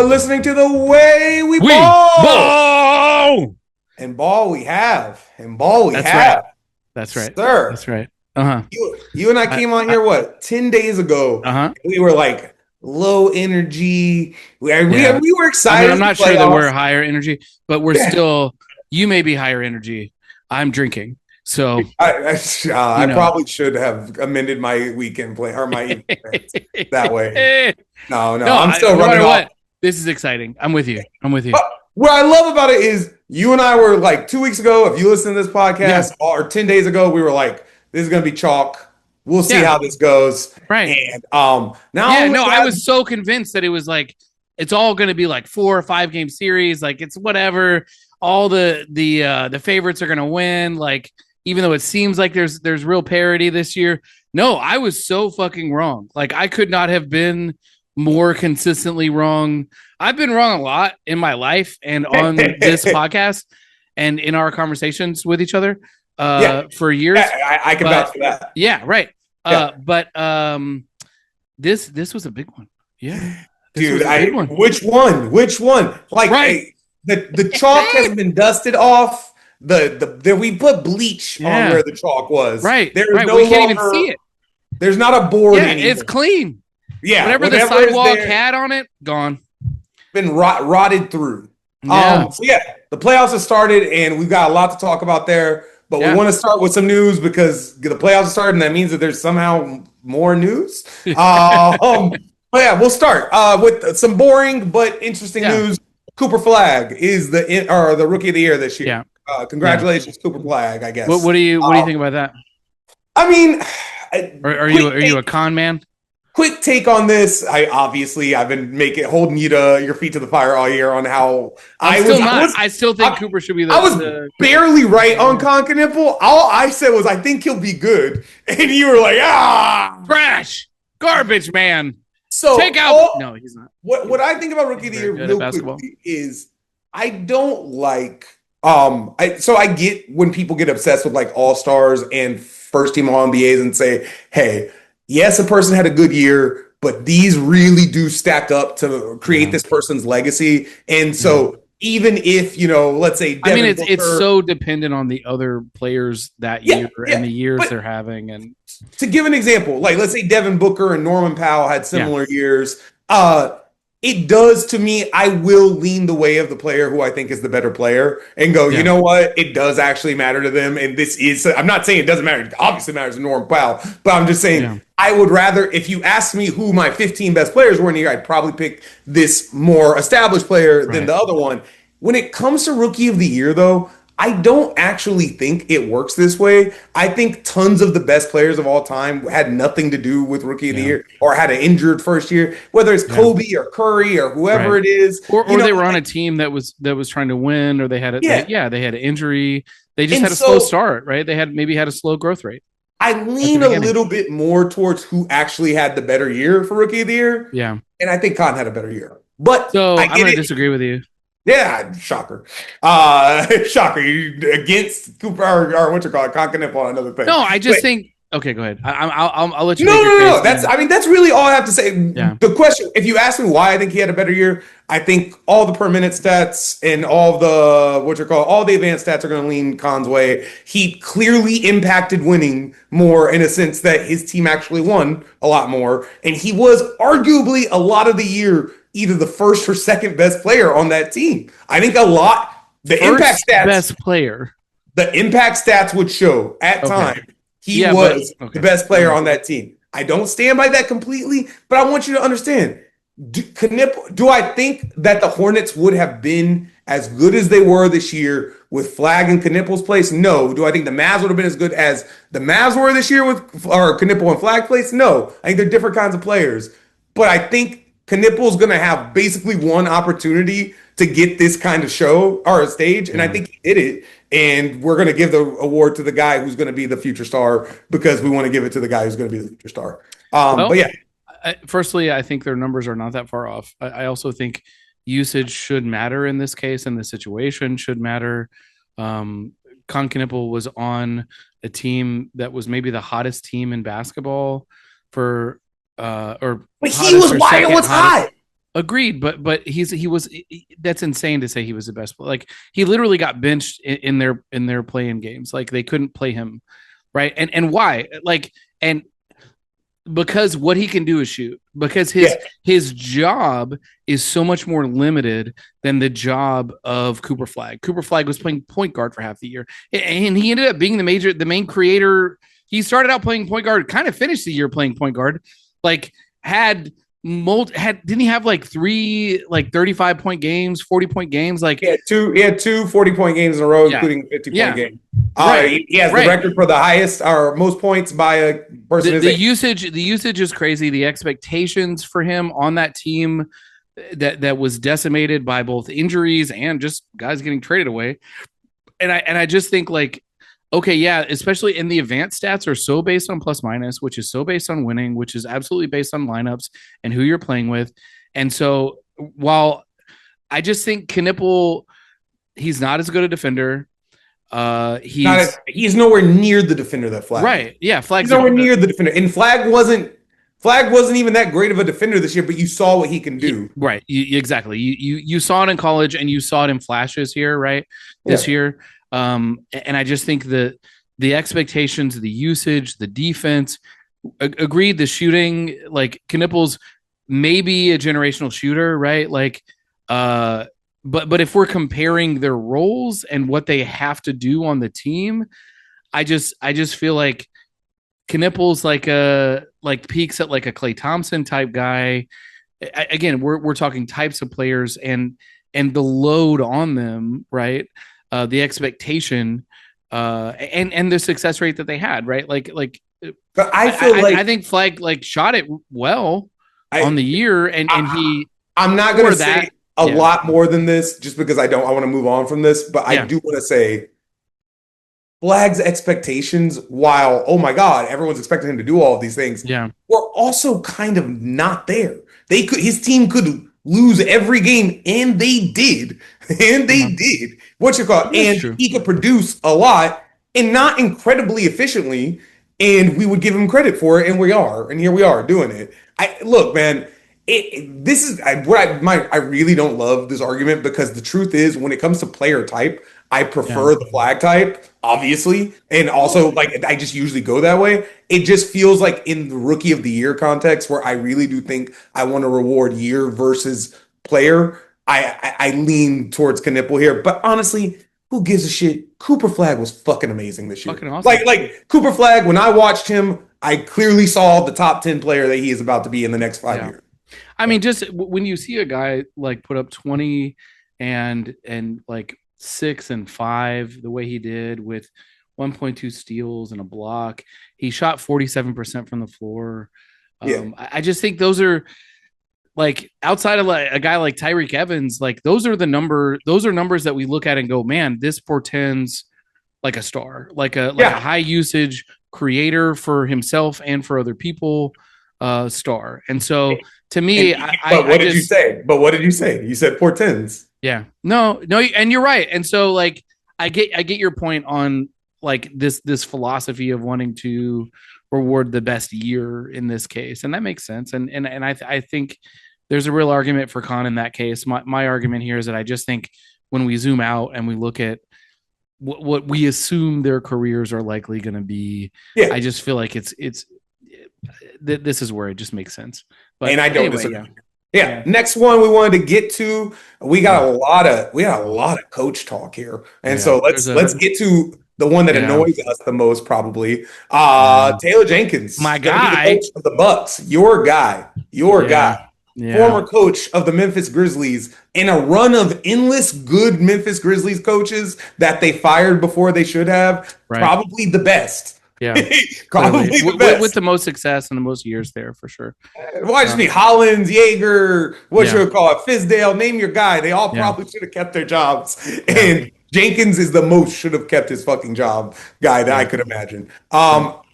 listening to The Way We Ball. And ball we have. And ball we That's have. Right. That's right. Sir. That's right. Uh-huh. You and I came on here, 10 days ago? Uh-huh. We were like low energy. We were excited. I mean, I'm not sure that we're higher energy, but we're still, you may be higher energy. I'm drinking. So I probably should have amended my weekend plan or my evening that way. No, I'm still running off. What? This is exciting. I'm with you. But what I love about it is you and I were like 2 weeks ago, if you listen to this podcast, or 10 days ago, we were like, this is going to be chalk. We'll see how this goes. Right. And I was so convinced that it was like, it's all going to be like 4 or 5 game series. Like it's whatever. All the favorites are going to win. Like, even though it seems like there's real parity this year. No, I was so fucking wrong. Like I could not have been more consistently wrong. I've been wrong a lot in my life and on this podcast and in our conversations with each other for years. Yeah, I can vouch for that. Yeah, right. But this was a big one. Yeah. Dude, which one? Like the chalk has been dusted off. We put bleach on where the chalk was. Right. There's no we can't even see it. There's not a board anymore. It's clean. Yeah. Whatever the sidewalk had on it, gone. Been rotted through. Yeah. The playoffs have started and we've got a lot to talk about there. But we want to start with some news because the playoffs have started and that means that there's somehow more news. But we'll start with some boring but interesting news. Cooper Flagg is the rookie of the year this year. Yeah. Congratulations, Cooper Flagg, I guess. What do you think about that? I mean, are you a con man? Quick take on this. I've been holding your feet to the fire all year on how I still think Cooper should be. I was barely right on Concanipple. All I said was I think he'll be good, and you were like, trash, garbage, man. So take out. No, he's not. What I think about rookie of the year real quickly is I don't like. I get when people get obsessed with like all-stars and first team All-NBAs and say, hey, yes, a person had a good year, but these really do stack up to create this person's legacy. And so even if, let's say Devin Booker, it's so dependent on the other players that year and the years they're having. And to give an example, like let's say Devin Booker and Norman Powell had similar years. It does to me, I will lean the way of the player who I think is the better player and go, you know what? It does actually matter to them. And I'm not saying it doesn't matter. It obviously matters to Norman Powell, but I'm just saying I would rather, if you ask me who my 15 best players were in the year, I'd probably pick this more established player than the other one. When it comes to rookie of the year, though, I don't actually think it works this way. I think tons of the best players of all time had nothing to do with rookie of the year or had an injured first year, whether it's Kobe or Curry or whoever it is. Or they were on a team that was trying to win, or they had they had an injury. They just had a slow start, right? They had a slow growth rate. I lean a little bit more towards who actually had the better year for rookie of the year. Yeah. And I think Con had a better year. But I'm going to disagree with you. Yeah, shocker. You against Cooper or what you call it, Concanipple on another thing. No, I just think. Okay, go ahead. I'll let you. No. That's really all I have to say. Yeah. The question, if you ask me why I think he had a better year, I think all the per minute stats and all the advanced stats are going to lean Con's way. He clearly impacted winning more in a sense that his team actually won a lot more, and he was arguably a lot of the year either the first or second best player on that team. I think impact stats. Best player. The impact stats would show at time he was the best player on that team. I don't stand by that completely, but I want you to understand. Do I think that the Hornets would have been as good as they were this year with Flagg and Knipple's place? No. Do I think the Mavs would have been as good as the Mavs were this year with Knipple and Flagg place? No. I think they're different kinds of players. But I think Knipple's going to have basically one opportunity to get this kind of show or stage, and I think he did it. And we're going to give the award to the guy who's going to be the future star because we want to give it to the guy who's going to be the future star. But yeah. Firstly, I think their numbers are not that far off. I also think usage should matter in this case, and the situation should matter. Concanipple was on a team that was maybe the hottest team in basketball for but he was hot. Agreed, but that's insane to say he was the best player. Like he literally got benched in their playing games. Like they couldn't play him, right? And why? Like and because what he can do is shoot. Because Yeah, his job is so much more limited than the job of Cooper Flag. Cooper Flag was playing point guard for half the year, and he ended up being the main creator. He started out playing point guard, kind of finished the year playing point guard. Like had didn't he have like three like 35-point games, 40-point games? Like he had two 40-point games in a row, yeah, including a 50-point yeah, game. right, He has the right. record for the highest or most points by a person his age. The usage is crazy. The expectations for him on that team that was decimated by both injuries and just guys getting traded away. And I just think like, okay, yeah, especially in the advanced stats are so based on plus minus, which is so based on winning, which is absolutely based on lineups and who you're playing with. And so while I just think Knipple, he's not as good a defender. He's nowhere near the defender that Flag is. Right. Yeah, He's nowhere near the defender. And Flag wasn't even that great of a defender this year, but you saw what he can do. Right. Exactly. You saw it in college and you saw it in flashes here, right? This year. And I just think that the expectations, the usage, the defense, agreed, the shooting, like Knipples maybe a generational shooter, right? Like but if we're comparing their roles and what they have to do on the team, I just feel like Knipples like peaks at like a Klay Thompson type guy. Again, we're talking types of players and the load on them, right? The expectation and the success rate that they had, right? But I feel like I think Flag like shot it well on the year, and he. I'm not going to say a lot more than this, just because I want to move on from this. But I do want to say Flag's expectations, while, oh my God, everyone's expecting him to do all of these things, were also kind of not there. His team could lose every game, and they did. And they did. And he could produce a lot and not incredibly efficiently, and we would give him credit for it, and we are. And here we are doing it. Look, man, this is I really don't love this argument, because the truth is, when it comes to player type, I prefer the Flag type, obviously, and also like I just usually go that way. It just feels like in the rookie of the year context, where I really do think I want to reward year versus player, I lean towards Knipple here. But honestly, who gives a shit? Cooper Flag was fucking amazing this year. Fucking awesome. Like Cooper Flag, when I watched him, I clearly saw the top 10 player that he is about to be in the next 5 years. I mean, just when you see a guy like put up 20 and like 6 and 5 the way he did with 1.2 steals and a block, he shot 47% from the floor. I just think those are like, outside of like a guy like Tyreek Evans, like those are numbers that we look at and go, man, this portends like a star, like a high usage creator for himself and for other people, star. And so to me, what did you say? But what did you say? You said portends. Yeah. No, and you're right. And so like I get your point on like this philosophy of wanting to reward the best year in this case, and that makes sense. And I think there's a real argument for Khan in that case. My argument here is that I just think when we zoom out and we look at what we assume their careers are likely going to be, I just feel like it's this is where it just makes sense. But and I don't disagree. Yeah. Next one we wanted to get to. We got a lot of coach talk here, and so let's get to the one that annoys us the most, probably. Taylor Jenkins, my guy, coach of the Bucks, your guy, former coach of the Memphis Grizzlies, in a run of endless good Memphis Grizzlies coaches that they fired before they should have. Probably the best. Yeah, probably the best. With the most success and the most years there, for sure. Why just be Hollins, Yeager, what you would call it, Fizdale, name your guy. They all probably should have kept their jobs. And Jenkins is the most should have kept his fucking job guy that I could imagine.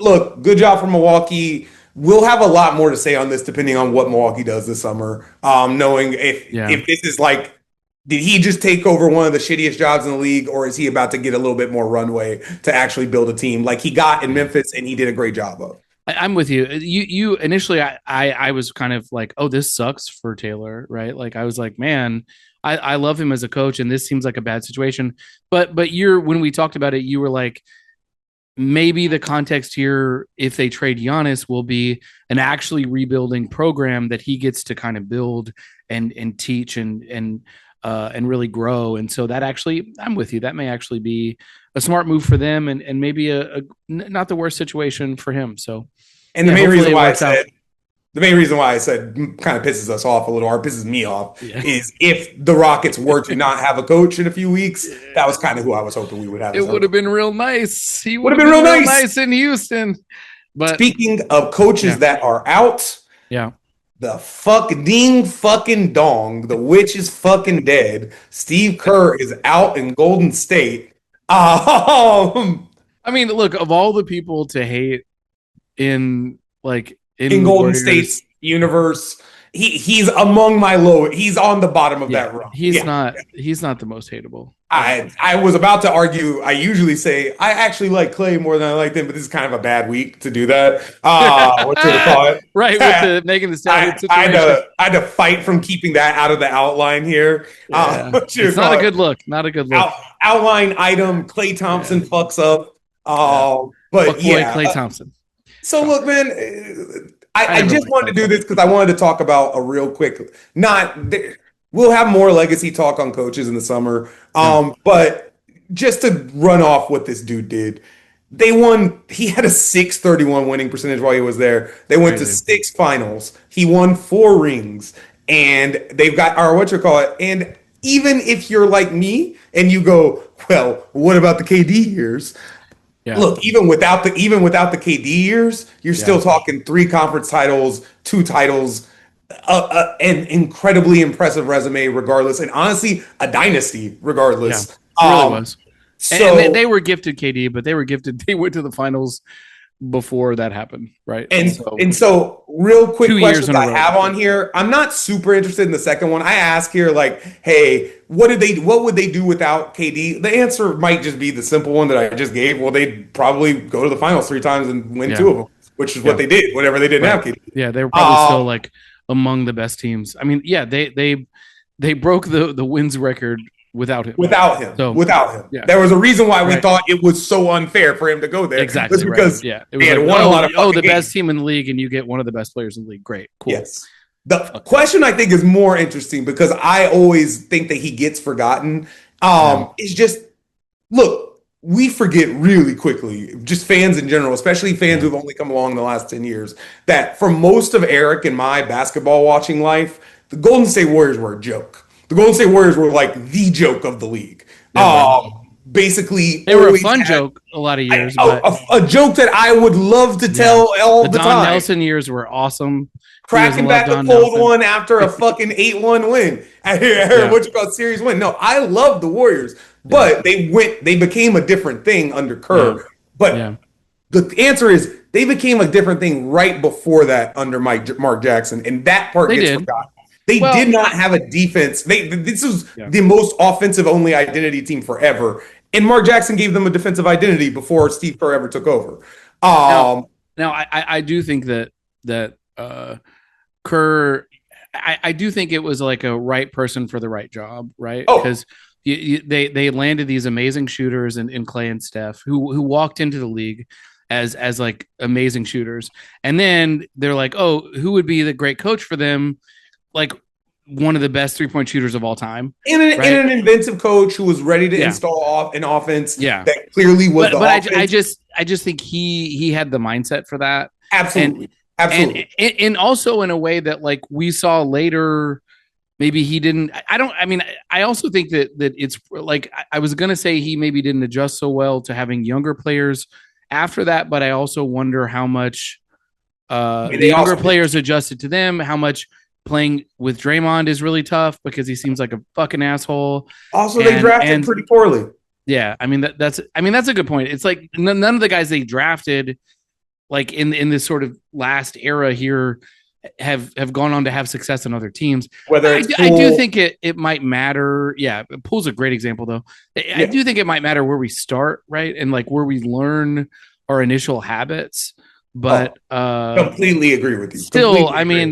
Look, good job from Milwaukee. We'll have a lot more to say on this depending on what Milwaukee does this summer. Knowing if this is like, did he just take over one of the shittiest jobs in the league, or is he about to get a little bit more runway to actually build a team like he got in Memphis and he did a great job of? I'm with you. You initially, I was kind of like, oh, this sucks for Taylor, right? Like I was like, man, I love him as a coach, and this seems like a bad situation. But you're when we talked about it, you were like, maybe the context here, if they trade Giannis, will be an actually rebuilding program that he gets to kind of build and teach and really grow. And so that actually, I'm with you. That may actually be a smart move for them, and maybe a not the worst situation for him. So And yeah, hopefully it works out. the main reason why I said kind of pisses us off a little, or pisses me off, Yeah. is if the Rockets were to not have a coach in a few weeks, that was kind of who I was hoping we would have. It would have been real nice. He Would would have have been been real real nice. nice in Houston. But Speaking of coaches yeah, that are out, yeah. the fuck ding fucking dong, the witch is fucking dead. Steve Kerr is out in Golden State. Um, I mean, look, of all the people to hate in in in the Golden Warriors, State's universe, he's among my low. He's on the bottom of yeah, that rung. Yeah. he's not the most hateable. I was about to argue. I usually say I actually like Clay more than I like them, but this is kind of a bad week to do that. What you call it? Right, with the Megan Thee Stallion situation. I had to fight from keeping that out of the outline here. Yeah. What you It's not call a it? good look. Not a good look. Outline item. Clay Thompson Yeah. fucks up. Yeah. But Fuck boy yeah. Clay Thompson. So So look, man, I I never just liked wanted Clay to do this Thompson. because I wanted to talk about a real quick. Not we'll have more legacy talk on coaches in the summer. Yeah. But just to run off what this dude did, they won. He had a 631 winning percentage while he was there. They went to Crazy. 6 finals. He won 4 rings, and they've got or what you call it. And even if you're like me and you go, well, what about the KD years? Yeah. Look, even without the KD years, you're Yeah. still talking 3 conference titles, 2 titles, an incredibly impressive resume, regardless, and honestly, a dynasty, Yeah. regardless. It really was. And So they were gifted KD, but they were gifted. They went to the finals before that happened, right? and so real quick 2 years questions in a I row. have on here. I'm not super interested in the second one. I ask here like, hey, what would they do without KD? The answer might just be the simple one that I just gave. Well, they'd probably go to the finals 3 times and win Yeah. 2 of them, which is Yeah. what they did whenever they didn't have Right. KD. Yeah, they were probably still Um, like among the best teams. I mean, yeah, they broke the wins record without him. So without him. yeah, There was a reason why we right. thought it was so unfair for him to go there. Exactly It's right. because Yeah, it they was had like, won a lot of oh, fucking the games. best team in the league, and you get one of the best players in the league. Great, cool. Yes. The question I think is more interesting because I always think that he gets forgotten. Yeah. Is just look, we forget really quickly, just fans in general, especially fans Yeah. who've only come along in the last 10 years, that for most of Eric and my basketball watching life, the Golden State Warriors were a joke. The Golden State Warriors were like the joke of the league. They were. Basically, They were a always fun had joke a lot of years, a, but a joke that I would love to yeah, tell all the the Don time. Nelson years were awesome. Who doesn't Cracking love back a Don cold Nelson? one after a fucking 8-1 win. Yeah, What you call series win. No, I love the Warriors, yeah, but they became a different thing under yeah, Kerr. But yeah. the answer is they became a different thing right before that under Mark Jackson, and that part They gets did. forgotten. They Well, did not have a defense. This was yeah. the most offensive only identity team forever, and Mark Jackson gave them a defensive identity before Steve Kerr ever took over. Now, Um, now I do think that Kerr, I do think it was like a right person for the right job, right? oh, Because they landed these amazing shooters in Clay and Steph who walked into the league as like amazing shooters, and then they're like, oh, who would be the great coach for them? Like one of the best 3-point shooters of all time, and right? an inventive coach who was ready to Yeah. install off an offense Yeah. that clearly was But the but offense. I just think he had the mindset for that, Absolutely, absolutely. and also in a way that like we saw later. Maybe he didn't. I don't. I mean, I also think that it's like I was gonna say he maybe didn't adjust so well to having younger players after that, but I also wonder how much I mean, the they younger also players adjusted to them. How much playing with Draymond is really tough because he seems like a fucking asshole. they drafted And pretty poorly. yeah, I mean that's a good point. It's like none of the guys they drafted like in this sort of last era here have gone on to have success in other teams. Whether I do think it might matter. Yeah, Pool's a great example though. I do think it might matter where we start, right? And like where we learn our initial habits. but completely agree with you. still, Completely I agree.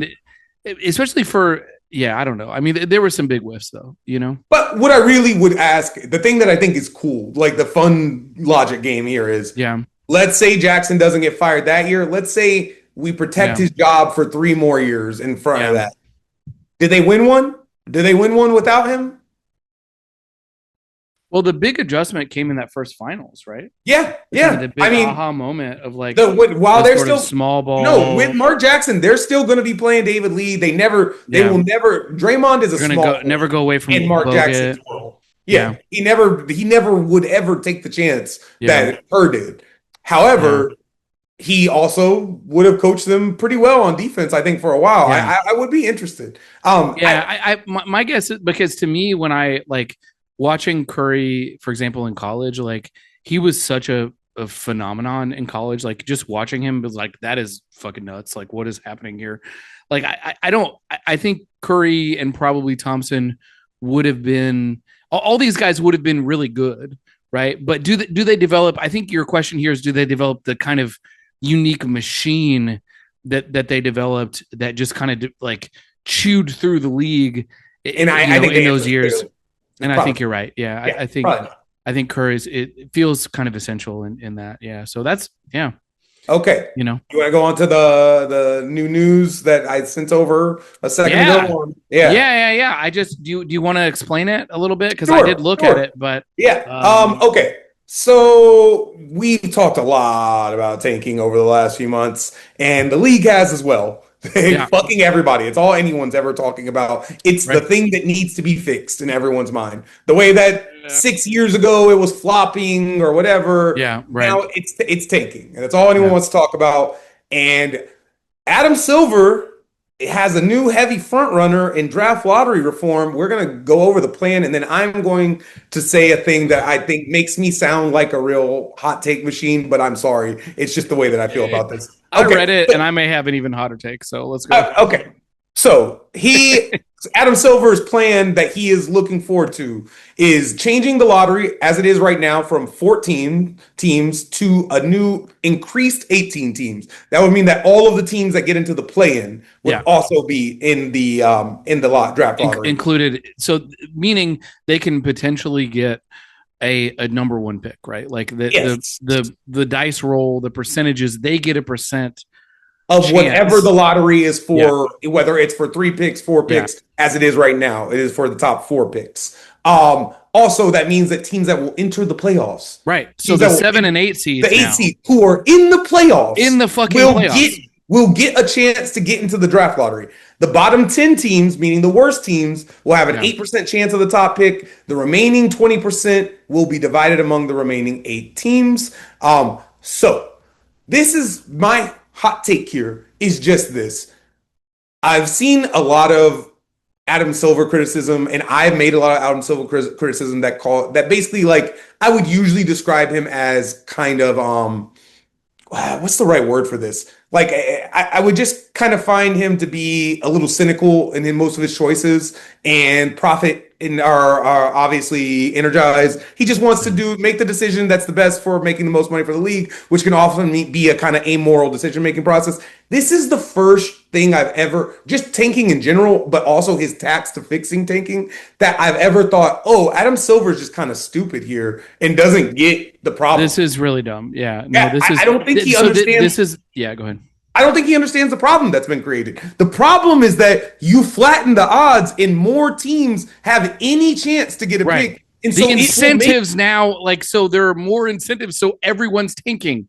mean, especially for I don't know. I mean, there were some big whiffs though. But what I really would ask, the thing that I think is cool, like the fun logic game here is, Yeah, let's say Jackson doesn't get fired that year. Let's say we protect yeah, his job for 3 more years in front of yeah. that. Did they win one? Did they win one without him? Well, the big adjustment came in that first finals, right? Yeah, The kind of yeah. the I big mean, aha moment of like while the they're sort of still small no with ball. Mark Jackson, they're still going to be playing David Lee. They Yeah, will never. Draymond is a they're gonna small go forward never go away in from Mark Bogut. Jackson's world. Yeah, Yeah, he never would ever take the chance yeah, that Kerr did. yeah, However, he also would have coached them pretty well on defense, I think, for a while. yeah. I would be interested. Yeah, my guess is because to me, when I like watching Curry, for example, in college, like he was such a phenomenon in college. Like just watching him was like that is fucking nuts. Like what is happening here? Like I don't I think Curry and probably Thompson would have been all these guys would have been really good, right? But do they develop? I think your question here is do they develop the kind of unique machine that they developed that just kind of like chewed through the league, and I think in the those answer is years. clearly, it's And I think probably you're right. Yeah, yeah, I think probably not. I think Curry's it feels kind of essential in that. Yeah, so that's Okay. you know, You want to go on to the new news that I sent over a second yeah, ago? Yeah. yeah. I just do you want to explain it a little bit because I did Sure, look at sure. it, but Yeah. um, Okay. So we've talked a lot about tanking over the last few months, and the league has as well. They yeah, fucking everybody. It's all anyone's ever talking about. It's the right, thing that needs to be fixed in everyone's mind. The way that 6 years ago it was flopping or whatever. yeah, right, Now it's tanking, and that's all anyone yeah. wants to talk about. And Adam Silver has a new heavy front runner in draft lottery reform. We're going to go over the plan, and then I'm going to say a thing that I think makes me sound like a real hot take machine, but I'm sorry. It's just the way that I feel about this. I Okay. read it and I may have an even hotter take. So let's go. Okay. So Adam Silver's plan that he is looking forward to is changing the lottery as it is right now from 14 teams to a new increased 18 teams. That would mean that all of the teams that get into the play-in would Yeah, also be in the draft lottery. included. So meaning they can potentially get a number one pick, right? Like Yes. the dice roll, the percentages, they get a percent Of whatever the chance. lottery is Yeah, for, whether it's for 3 picks, four yeah, picks, as it is right now, it is for the top 4 picks. Also, that means that teams that will enter the playoffs, right. So teams the that will 7 and 8 the seeds eight now seed who are in the playoffs in the fucking will get playoffs. will get a chance to get into the draft lottery. The bottom 10 teams, meaning the worst teams, will have an Yeah. 8% chance of the top pick. The remaining 20% will be divided among the remaining 8 teams. So this is my hot take here is just this. I've seen a lot of Adam Silver criticism, and I've made a lot of Adam Silver criticism that basically like I would usually describe him as kind of what's the right word for this? Like I would just kind of find him to be a little cynical in most of his choices, and Profit and are obviously energized. He just wants to make the decision that's the best for making the most money for the league, which can often be a kind of amoral decision making process. This is the first thing I've ever, just tanking in general, but also his tax to fixing tanking, that I've ever thought, oh, Adam Silver's just kind of stupid here and doesn't get the problem. This is really dumb. Yeah. No, Yeah, this is I don't think he so understands. this is yeah, go ahead. I don't think he understands the problem that's been created. The problem is that you flatten the odds and more teams have any chance to get a Right. pick. And The so incentives now, like, so there are more incentives, so everyone's tanking.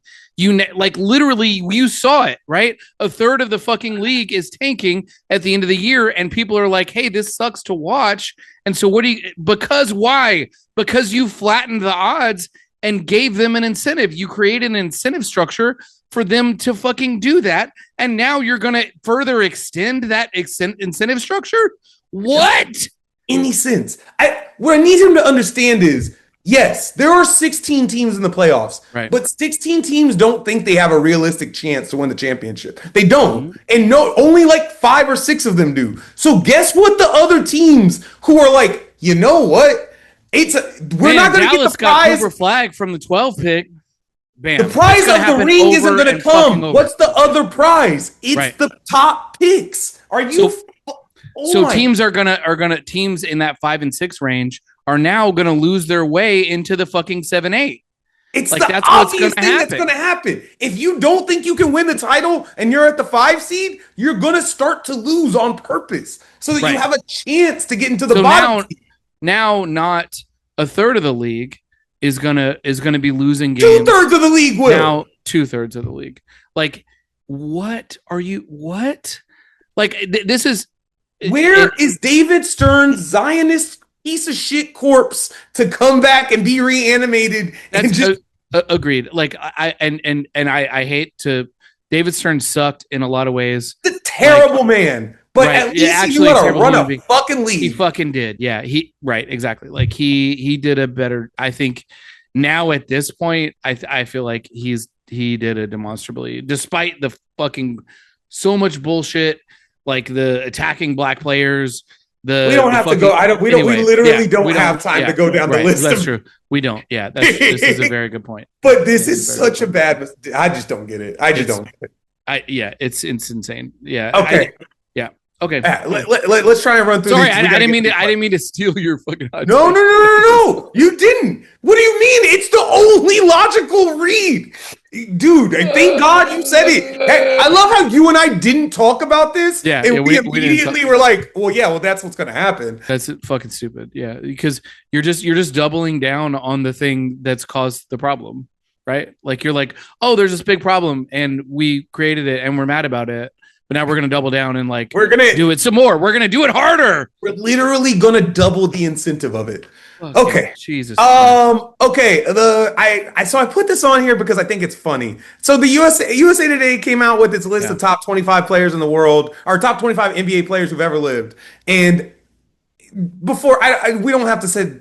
Like literally, you saw it, right? A third of the fucking league is tanking at the end of the year, and people are like, "Hey, this sucks to watch." And so, what do you? Because why? Because you flattened the odds and gave them an incentive. You created an incentive structure for them to fucking do that, and now you're going to further extend that incentive structure. What? any sense. What I need him to understand is, yes, there are 16 teams in the playoffs, Right. but 16 teams don't think they have a realistic chance to win the championship. They don't. Mhm. And no, only like 5 or 6 of them do. So guess what the other teams who are like, you know what? We're Man, not going to get Dallas the got prize. Cooper Flag from the 12 pick. bam. The prize of the ring isn't going to come. Over. What's the other prize? It's right. the top picks. Are you? Teams are gonna teams in that 5 and 6 range are now gonna lose their way into the fucking 7-8. It's like, that's obvious thing that's going to happen. If you don't think you can win the title and you're at the 5 seed, you're going to start to lose on purpose so that you have a chance to get into the bottom. Now, not a third of the league is gonna be losing games. 2/3 of the league will. Now 2/3 of the league. Like, what are you? What? Like, this is. Where is David Stern's Zionist piece of shit corpse to come back and be reanimated? And just agreed. Like, I hate to. David Stern sucked in a lot of ways. The terrible man, but at least he knew how to run a fucking league. He fucking did. Yeah, exactly. Like he did a better. I think now at this point, I feel like he did a demonstrably, despite the fucking so much bullshit. Like the attacking black players, we don't have to go. We literally don't have time to go down the list. That's true. We don't. Yeah, this is a very good point. But this is such a bad. I just don't get it. I just don't get it. It's insane. Yeah. Okay. Okay. Let's try and run through. Sorry, I didn't mean to steal your fucking. No. You didn't. What do you mean? It's the only logical read, dude. Thank God you said it. Hey, I love how you and I didn't talk about this. Yeah, and we immediately were like, well, that's what's gonna happen. That's fucking stupid. Yeah, because you're just doubling down on the thing that's caused the problem, right? Like you're like, oh, there's this big problem, and we created it, and we're mad about it. But now we're going to double down and we're going to do it some more. We're going to do it harder. We're literally going to double the incentive of it. Okay. Jesus. Okay. So I put this on here because I think it's funny. So the USA Today came out with its list of top 25 players in the world, or top 25 NBA players who've ever lived. And before we don't have to say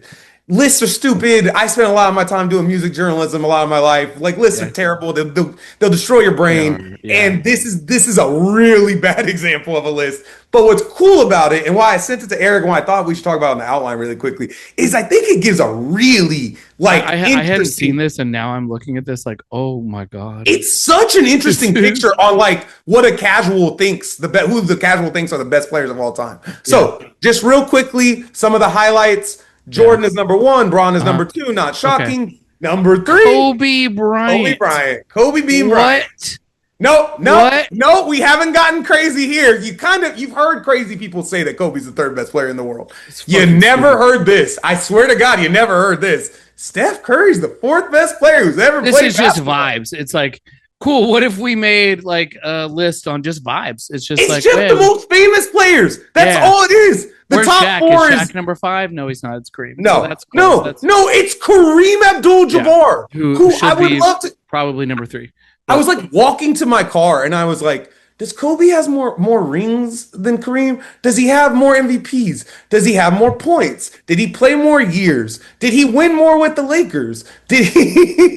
lists are stupid. I spent a lot of my time doing music journalism, a lot of my life. Like lists are terrible. They'll destroy your brain. And this is a really bad example of a list. But what's cool about it, and why I sent it to Eric, and why I thought we should talk about it in the outline really quickly, is I think it gives a really I hadn't seen this, and now I'm looking at this like, oh my god, it's such an interesting picture on what a casual thinks who the casual thinks are the best players of all time. So just real quickly, some of the highlights. Jordan is number 1. Braun is number 2. Not shocking. Okay. Number 3. Kobe Bryant. Kobe Bean Bryant. No. We haven't gotten crazy here. You've heard crazy people say that Kobe's the 3rd best player in the world. You never heard this. I swear to God, you never heard this. Steph Curry's the 4th best player who's ever played. This is basketball. Just vibes. It's like, cool. What if we made a list on just vibes? It's just the most famous players. That's all it is. The top Shaq? 4 is Shaq number 5. No, he's not. It's Kareem. No, so that's cool. No. It's Kareem Abdul-Jabbar, who I would love to. Probably number 3. I was walking to my car and I was like, does Kobe has more rings than Kareem? Does he have more MVPs? Does he have more points? Did he play more years? Did he win more with the Lakers?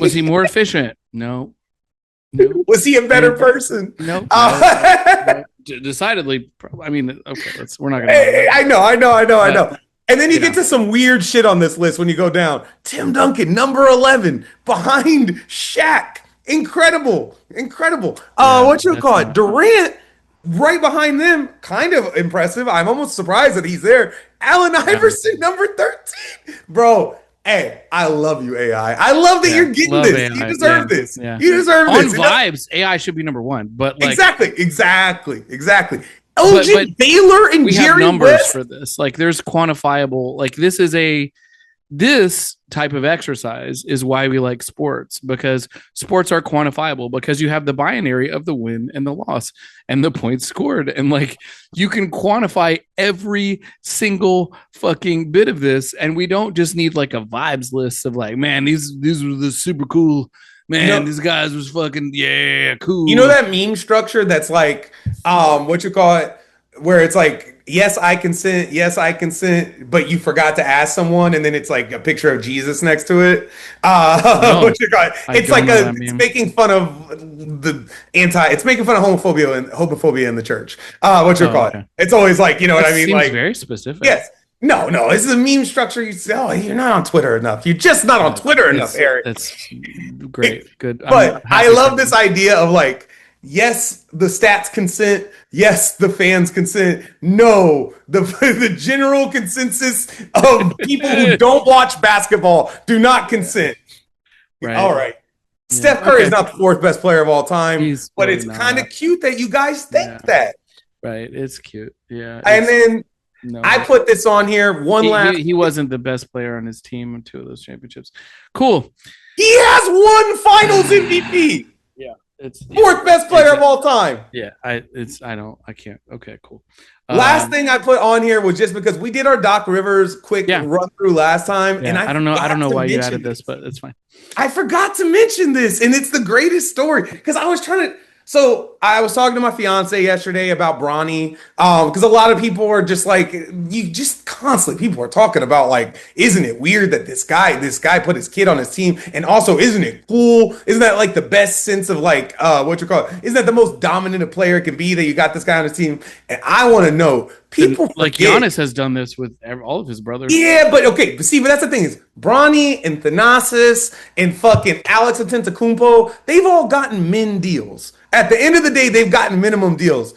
Was he more efficient? No. Was he a better person? No. Decidedly. I mean, okay, we're not gonna. I know. And then you get to some weird shit on this list when you go down. Tim Duncan, number 11, behind Shaq. Incredible. What you call it? Durant, right behind them, kind of impressive. I'm almost surprised that he's there. Allen Iverson, number 13. Bro, hey, I love you, AI. I love that you're getting this. AI. You deserve this. Yeah. You deserve this. On vibes, AI should be number 1. But exactly. OJ Baylor and we Jerry have numbers West? For this. There's quantifiable. This type of exercise is why we like sports, because sports are quantifiable, because you have the binary of the win and the loss and the points scored. And you can quantify every single fucking bit of this. And we don't just need a vibes list of man, these were the super cool. Man, these guys was fucking, cool. You know that meme structure that's what you call it, where it's yes, I consent, but you forgot to ask someone, and then it's a picture of Jesus next to it. What you call it? It's making fun of it's making fun of homophobia in the church. What you call it? It's always you know what I mean? Seems very specific. Yes. No, this is a meme structure. You say, oh, you're not on Twitter enough. You're just not on Twitter enough, Eric. That's great. Good. But I love this idea of like, yes, the stats consent. Yes, the fans consent. No, the the general consensus of people who don't watch basketball do not consent. Right. All right. Yeah. Steph Curry is not the fourth best player of all time, but it's kind of cute that you guys think that. Right. It's cute. Yeah. And then I put this on here. He wasn't the best player on his team in 2 of those championships. Cool. He has won Finals MVP. Yeah. It's fourth best player of all time. Yeah. I can't. Okay, cool. Last thing I put on here was just because we did our Doc Rivers quick run through last time. Yeah, and I don't know why you added this, but it's fine. I forgot to mention this, and it's the greatest story because I was trying to. So I was talking to my fiance yesterday about Bronny, because a lot of people are just like, you just constantly, people are talking about like, isn't it weird that this guy put his kid on his team? And also, isn't it cool? Isn't that like the best sense of like, isn't that the most dominant a player can be that you got this guy on his team? And I want to know, people like Giannis has done this with all of his brothers. Yeah, but that's the thing is Bronny and Thanasis and fucking Alex Antetokounmpo, they've all gotten min deals. At the end of the day, they've gotten minimum deals.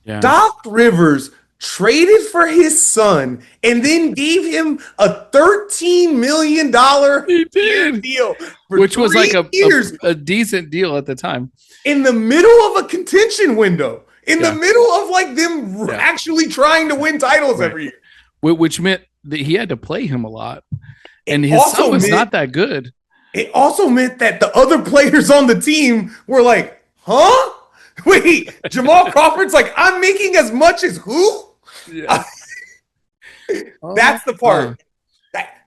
Yeah. Doc Rivers traded for his son and then gave him a $13 million deal, which was like a decent deal at the time. In the middle of a contention window. In the middle of like them actually trying to win titles every year. Which meant that he had to play him a lot. And his son was not that good. It also meant that the other players on the team were like, huh? Wait, Jamal Crawford's like, I'm making as much as who? Yeah. That's the part.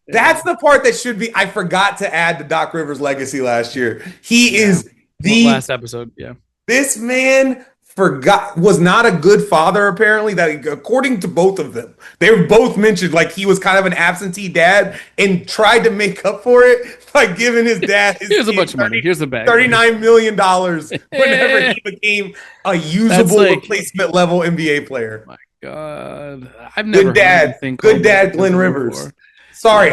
That's the part that should be. I forgot to add to Doc Rivers' legacy last year. He is the last episode. Yeah. This man was not a good father, apparently, that according to both of them, they were both mentioned like he was kind of an absentee dad and tried to make up for it by giving his dad here's a bunch of money. Here's a bag. $39 million whenever he became a usable replacement level NBA player. Oh my God. I've never good dad Glenn Rivers. Before. Sorry,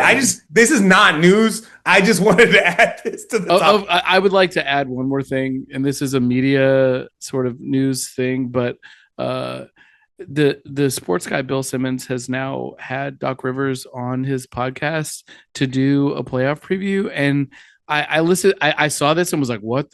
this is not news. I just wanted to add this to the top. I would like to add one more thing, and this is a media sort of news thing, but the sports guy Bill Simmons has now had Doc Rivers on his podcast to do a playoff preview, and I listened. I saw this and was like, what?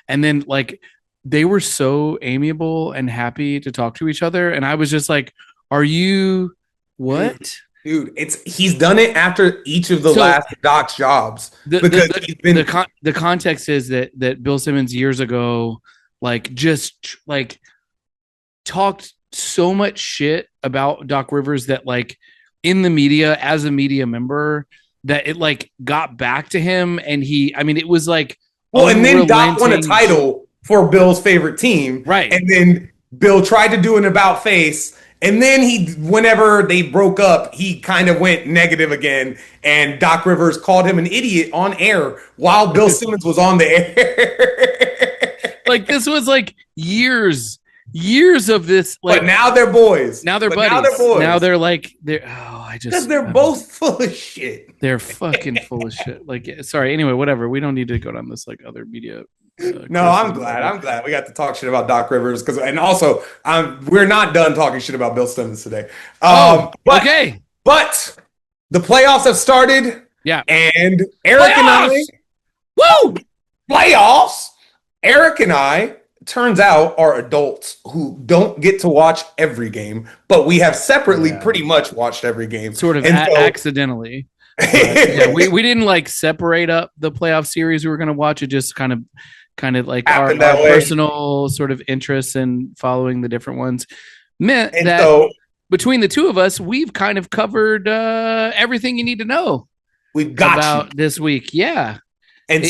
And then like they were so amiable and happy to talk to each other, and I was just like, are you what? Dude, he's done it after each of the last Doc's jobs. The context is that Bill Simmons years ago, like just like talked so much shit about Doc Rivers that like in the media as a media member that it like got back to him, and it was like, and then Doc won a title for Bill's favorite team, right? And then Bill tried to do an about face. And then whenever they broke up, he kind of went negative again. And Doc Rivers called him an idiot on air while Bill Simmons was on the air. Like this was like years of this. Like, but now they're boys. Now they're buddies. Now they're boys. Now they're like, because they're both full of shit. They're fucking full of shit. Like, sorry. Anyway, whatever. We don't need to go down this like other media. No, I'm glad we got to talk shit about Doc Rivers and also we're not done talking shit about Bill Simmons today. Okay, but the playoffs have started. Yeah, and Eric and I, playoffs. Eric and I, turns out, are adults who don't get to watch every game, but we have separately pretty much watched every game, sort of accidentally. We didn't like separate up the playoff series we were going to watch. It just kind of like our personal sort of interests in following the different ones meant that between the two of us, we've kind of covered everything you need to know. We've got about this week. Yeah. And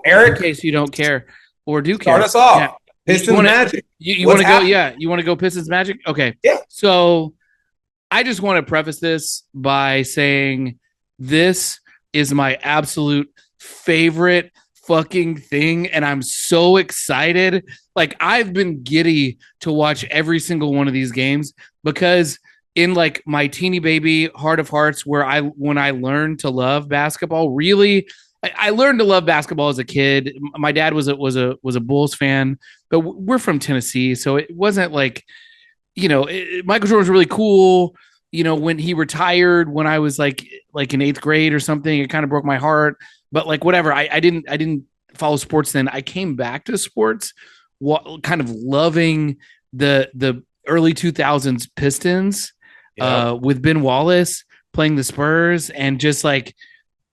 Eric, in case you don't care or do care. Start us off. Yeah. Pistons Magic. You want to go? Yeah. You want to go Pistons Magic? Okay. Yeah. So I just want to preface this by saying this is my absolute favorite fucking thing, and I'm so excited. Like, I've been giddy to watch every single one of these games because in like my teeny baby heart of hearts, when I learned to love basketball, really, I learned to love basketball as a kid. My dad was a Bulls fan, but we're from Tennessee, so it wasn't like, Michael Jordan was really cool. When he retired, when I was like in eighth grade or something, it kind of broke my heart. But like whatever, I didn't follow sports then. I came back to sports, kind of loving the early 2000s Pistons, with Ben Wallace playing the Spurs, and just like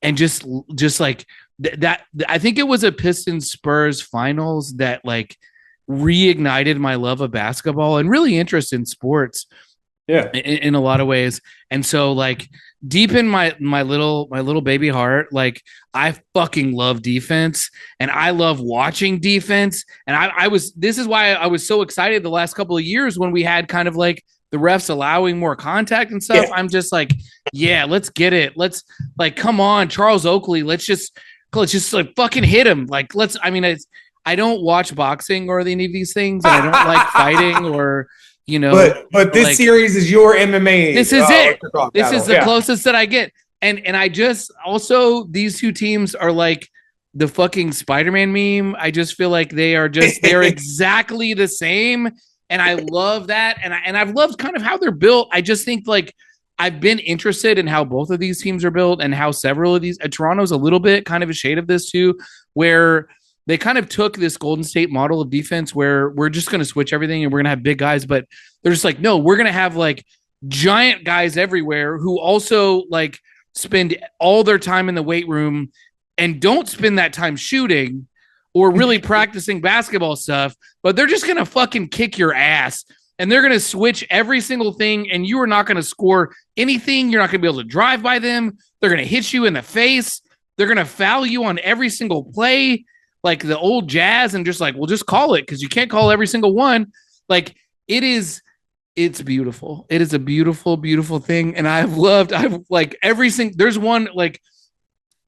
that. I think it was a Pistons Spurs finals that like reignited my love of basketball and really interest in sports. Yeah. In a lot of ways. And so like deep in my little baby heart, like I fucking love defense and I love watching defense. And this is why I was so excited the last couple of years when we had kind of like the refs allowing more contact and stuff. Yeah. I'm just like, yeah, let's get it. Let's like, come on, Charles Oakley. Let's just like fucking hit him. Like, I don't watch boxing or any of these things, and I don't like fighting or, but this like, series is your MMA. This is it. This is the closest that I get. And I just also, these two teams are like the fucking Spider-Man meme. I just feel like they're exactly the same. And I love that. And I've loved kind of how they're built. I just think like I've been interested in how both of these teams are built and how several of these, Toronto's a little bit kind of a shade of this too, where they kind of took this Golden State model of defense where we're just going to switch everything and we're going to have big guys, but they're just like, no, we're going to have like giant guys everywhere who also like spend all their time in the weight room and don't spend that time shooting or really practicing basketball stuff, but they're just going to fucking kick your ass and they're going to switch every single thing and you are not going to score anything. You're not going to be able to drive by them. They're going to hit you in the face. They're going to foul you on every single play. Like the old Jazz, and just like, we'll just call it because you can't call every single one. Like it's beautiful. It is a beautiful, beautiful thing. And I've like every single, there's one, like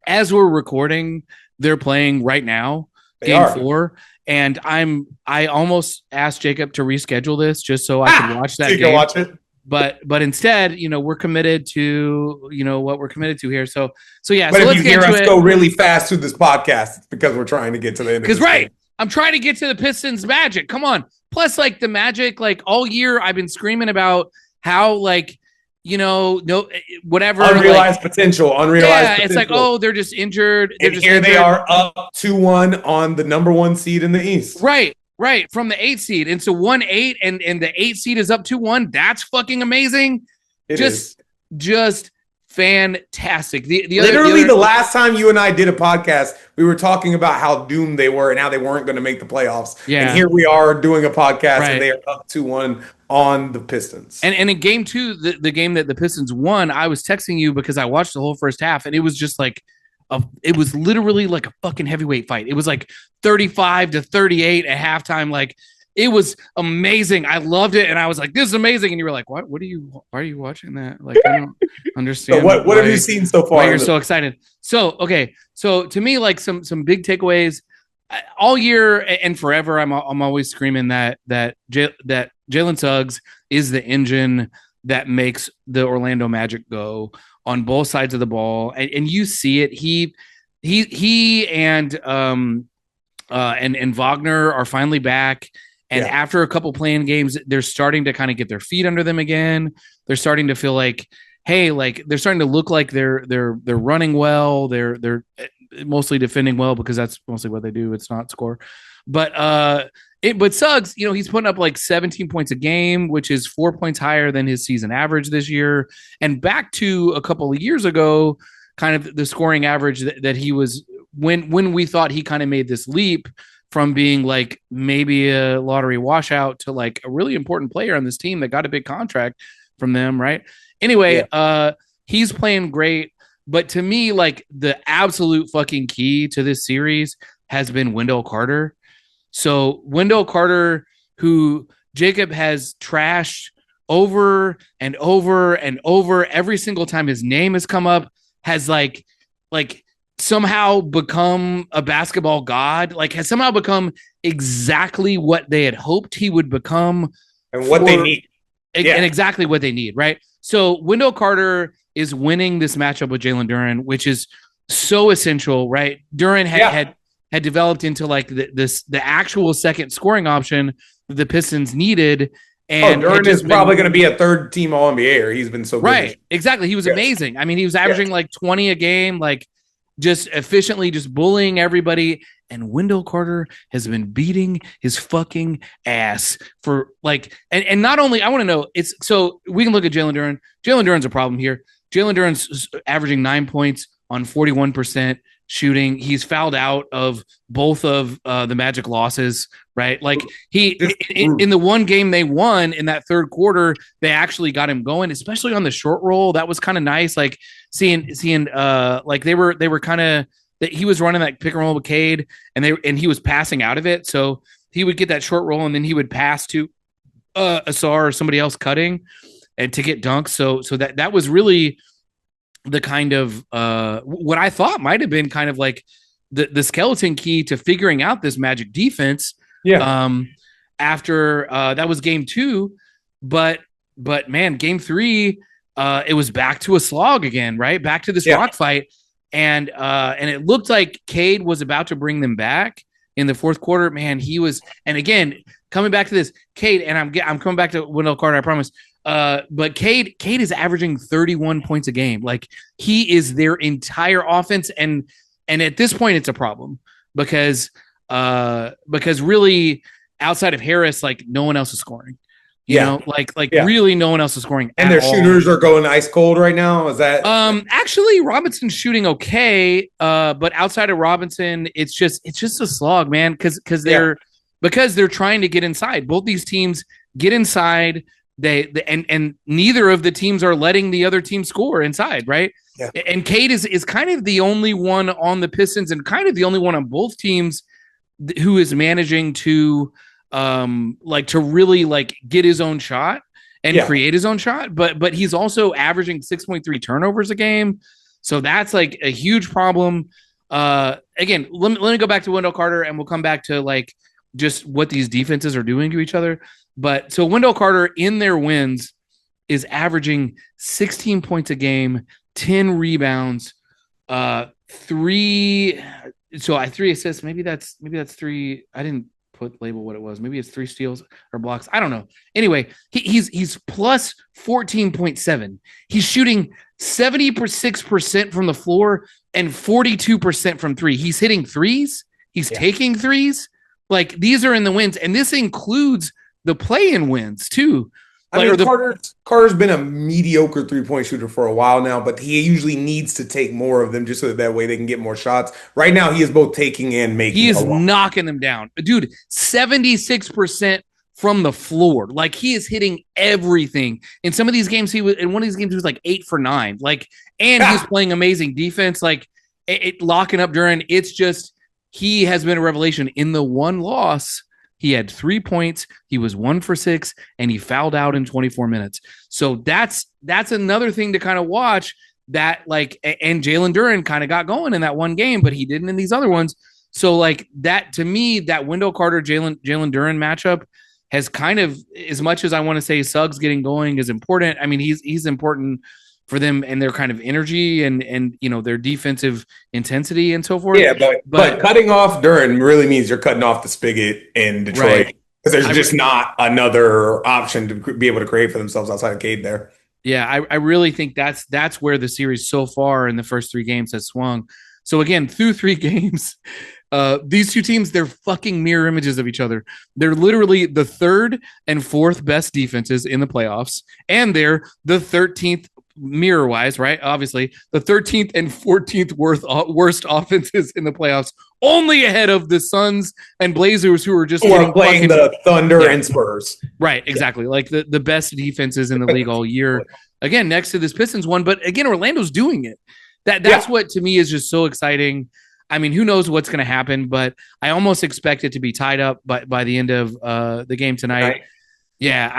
as we're recording, they're playing right now, game 4. And I almost asked Jacob to reschedule this just so I could watch that game. Watch it. But instead, we're committed to, what we're committed to here. So yeah. But so if you hear us go really fast through this podcast, it's because we're trying to get to the end. Because right, I'm trying to get to the Pistons Magic. Come on. Plus, like the Magic, like all year, I've been screaming about how like, no, whatever. Unrealized potential. Potential. It's like, oh, they're just injured. And here they are up 2-1 on the number 1 seed in the East. Right, from the 8th seed. And so 1-8 and the 8th seed is up 2-1. That's fucking amazing. Just fantastic. The last time you and I did a podcast, we were talking about how doomed they were and how they weren't going to make the playoffs. Yeah. And here we are doing a podcast and they are up 2-1 on the Pistons. And in game 2, the game that the Pistons won, I was texting you because I watched the whole first half and it was just like it was literally like a fucking heavyweight fight. It was like 35-38 at halftime. Like it was amazing. I loved it. And I was like, this is amazing. And you were like, why are you watching that? Like, I don't understand. So what have you seen so far? Why you're so excited. So, okay. So to me, like some big takeaways all year and forever. I'm always screaming that Jalen Suggs is the engine that makes the Orlando Magic go on both sides of the ball, and you see it. He and Wagner are finally back, and after a couple playing games, they're starting to kind of get their feet under them again. They're starting to feel like, hey, like they're starting to look like they're running well. They're mostly defending well because that's mostly what they do. It's not score, but Suggs, he's putting up like 17 points a game, which is 4 points higher than his season average this year. And back to a couple of years ago, kind of the scoring average that he was when we thought he kind of made this leap from being like maybe a lottery washout to like a really important player on this team that got a big contract from them. Right. Anyway, he's playing great. But to me, like the absolute fucking key to this series has been Wendell Carter. So Wendell Carter, who Jacob has trashed over and over and over every single time his name has come up, has like somehow become a basketball god, like has somehow become exactly what they had hoped he would become and what they need. and exactly what they need, right? So Wendell Carter is winning this matchup with Jalen Duren, which is so essential, right? Duren had developed into like the actual second scoring option that the Pistons needed. And Duren is probably going to be a third team All NBA. He's been so good. Right. Exactly. He was amazing. I mean, he was averaging like 20 a game, like just efficiently just bullying everybody. And Wendell Carter has been beating his fucking ass for like, and not only, I want to know, it's so we can look at Jalen Duren. Jalen Duren's a problem here. Jalen Duren's averaging 9 points on 41% shooting. He's fouled out of both of the Magic losses, right? Like in the one game they won in that third quarter, they actually got him going, especially on the short roll. That was kind of nice. Like seeing like they were kind of that he was running that pick and roll with Cade and he was passing out of it. So he would get that short roll and then he would pass to Asar or somebody else cutting and to get dunks. So that was really the kind of what I thought might have been kind of like the skeleton key to figuring out this Magic defense. Yeah. After that was game 2, but man, game 3, it was back to a slog again, right? Back to this rock fight. And it looked like Cade was about to bring them back in the fourth quarter. Man, he was, and again, coming back to this, Cade, and I'm coming back to Wendell Carter, I promise. But Cade is averaging 31 points a game. Like he is their entire offense, and at this point, it's a problem because really outside of Harris, like no one else is scoring. You know, like really no one else is scoring. And their shooters are going ice cold right now. Is that actually Robinson's shooting okay, but outside of Robinson, it's just a slog, man. Because they're trying to get inside. Both these teams get inside. And neither of the teams are letting the other team score inside, right? Yeah. And Cade is kind of the only one on the Pistons and kind of the only one on both teams who is managing to to really like get his own shot and create his own shot, but he's also averaging 6.3 turnovers a game, so that's like a huge problem. Again, let me go back to Wendell Carter and we'll come back to like just what these defenses are doing to each other. But so Wendell Carter in their wins is averaging 16 points a game, 10 rebounds, 3 assists, maybe that's 3. I didn't label what it was. Maybe it's 3 steals or blocks. I don't know. Anyway, he's plus 14.7. He's shooting 76% from the floor and 42% from 3. He's hitting threes. He's taking threes. Like these are in the wins, and this includes the play-in wins too. I mean, Carter's been a mediocre 3-point shooter for a while now, but he usually needs to take more of them just so that way they can get more shots. Right now, he is both taking and making. He is knocking them down. Dude, 76% from the floor. Like, he is hitting everything. In some of these games, in one of these games, he was like 8 for 9. Like, and he's playing amazing defense. Like, locking up Duren. It's just, he has been a revelation. In the one loss, he had 3 points. He was 1 for 6, and he fouled out in 24 minutes. So that's another thing to kind of watch. That like, and Jalen Duren kind of got going in that one game, but he didn't in these other ones. So like that, to me, that Wendell Carter Jalen Duren matchup has kind of, as much as I want to say Suggs getting going is important. I mean, he's important for them and their kind of energy and you know, their defensive intensity and so forth. Yeah, but cutting off Duren really means you're cutting off the spigot in Detroit, because there's just not another option to be able to create for themselves outside of Cade there. Yeah, I really think that's where the series so far in the first 3 games has swung. So again, through 3 games, these two teams, they're fucking mirror images of each other. They're literally the 3rd and 4th best defenses in the playoffs, and they're the 13th mirror wise, right? Obviously, the 13th and 14th worst offenses in the playoffs, only ahead of the Suns and Blazers, who are just playing the Thunder and Spurs. Right, exactly. Like the best defenses in the league all year. Again, next to this Pistons one, but again, Orlando's doing it. That's what to me is just so exciting. I mean, who knows what's going to happen, but I almost expect it to be tied up by the end of the game tonight. Yeah,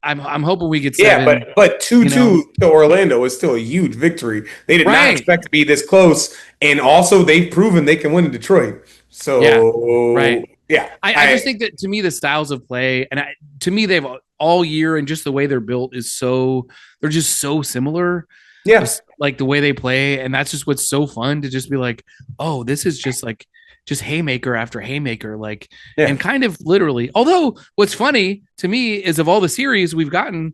I'm hoping we get 7. Yeah, but 2-2 to Orlando is still a huge victory. They did not expect to be this close, and also they've proven they can win in Detroit. So I just think that, to me, the styles of play, and to me, they've all year, and just the way they're built is they're just so similar. Yeah. Just like the way they play, and that's just what's so fun to just be like, oh, this is just like just haymaker after haymaker, like, Yeah. and kind of literally. Although what's funny to me is of all the series we've gotten,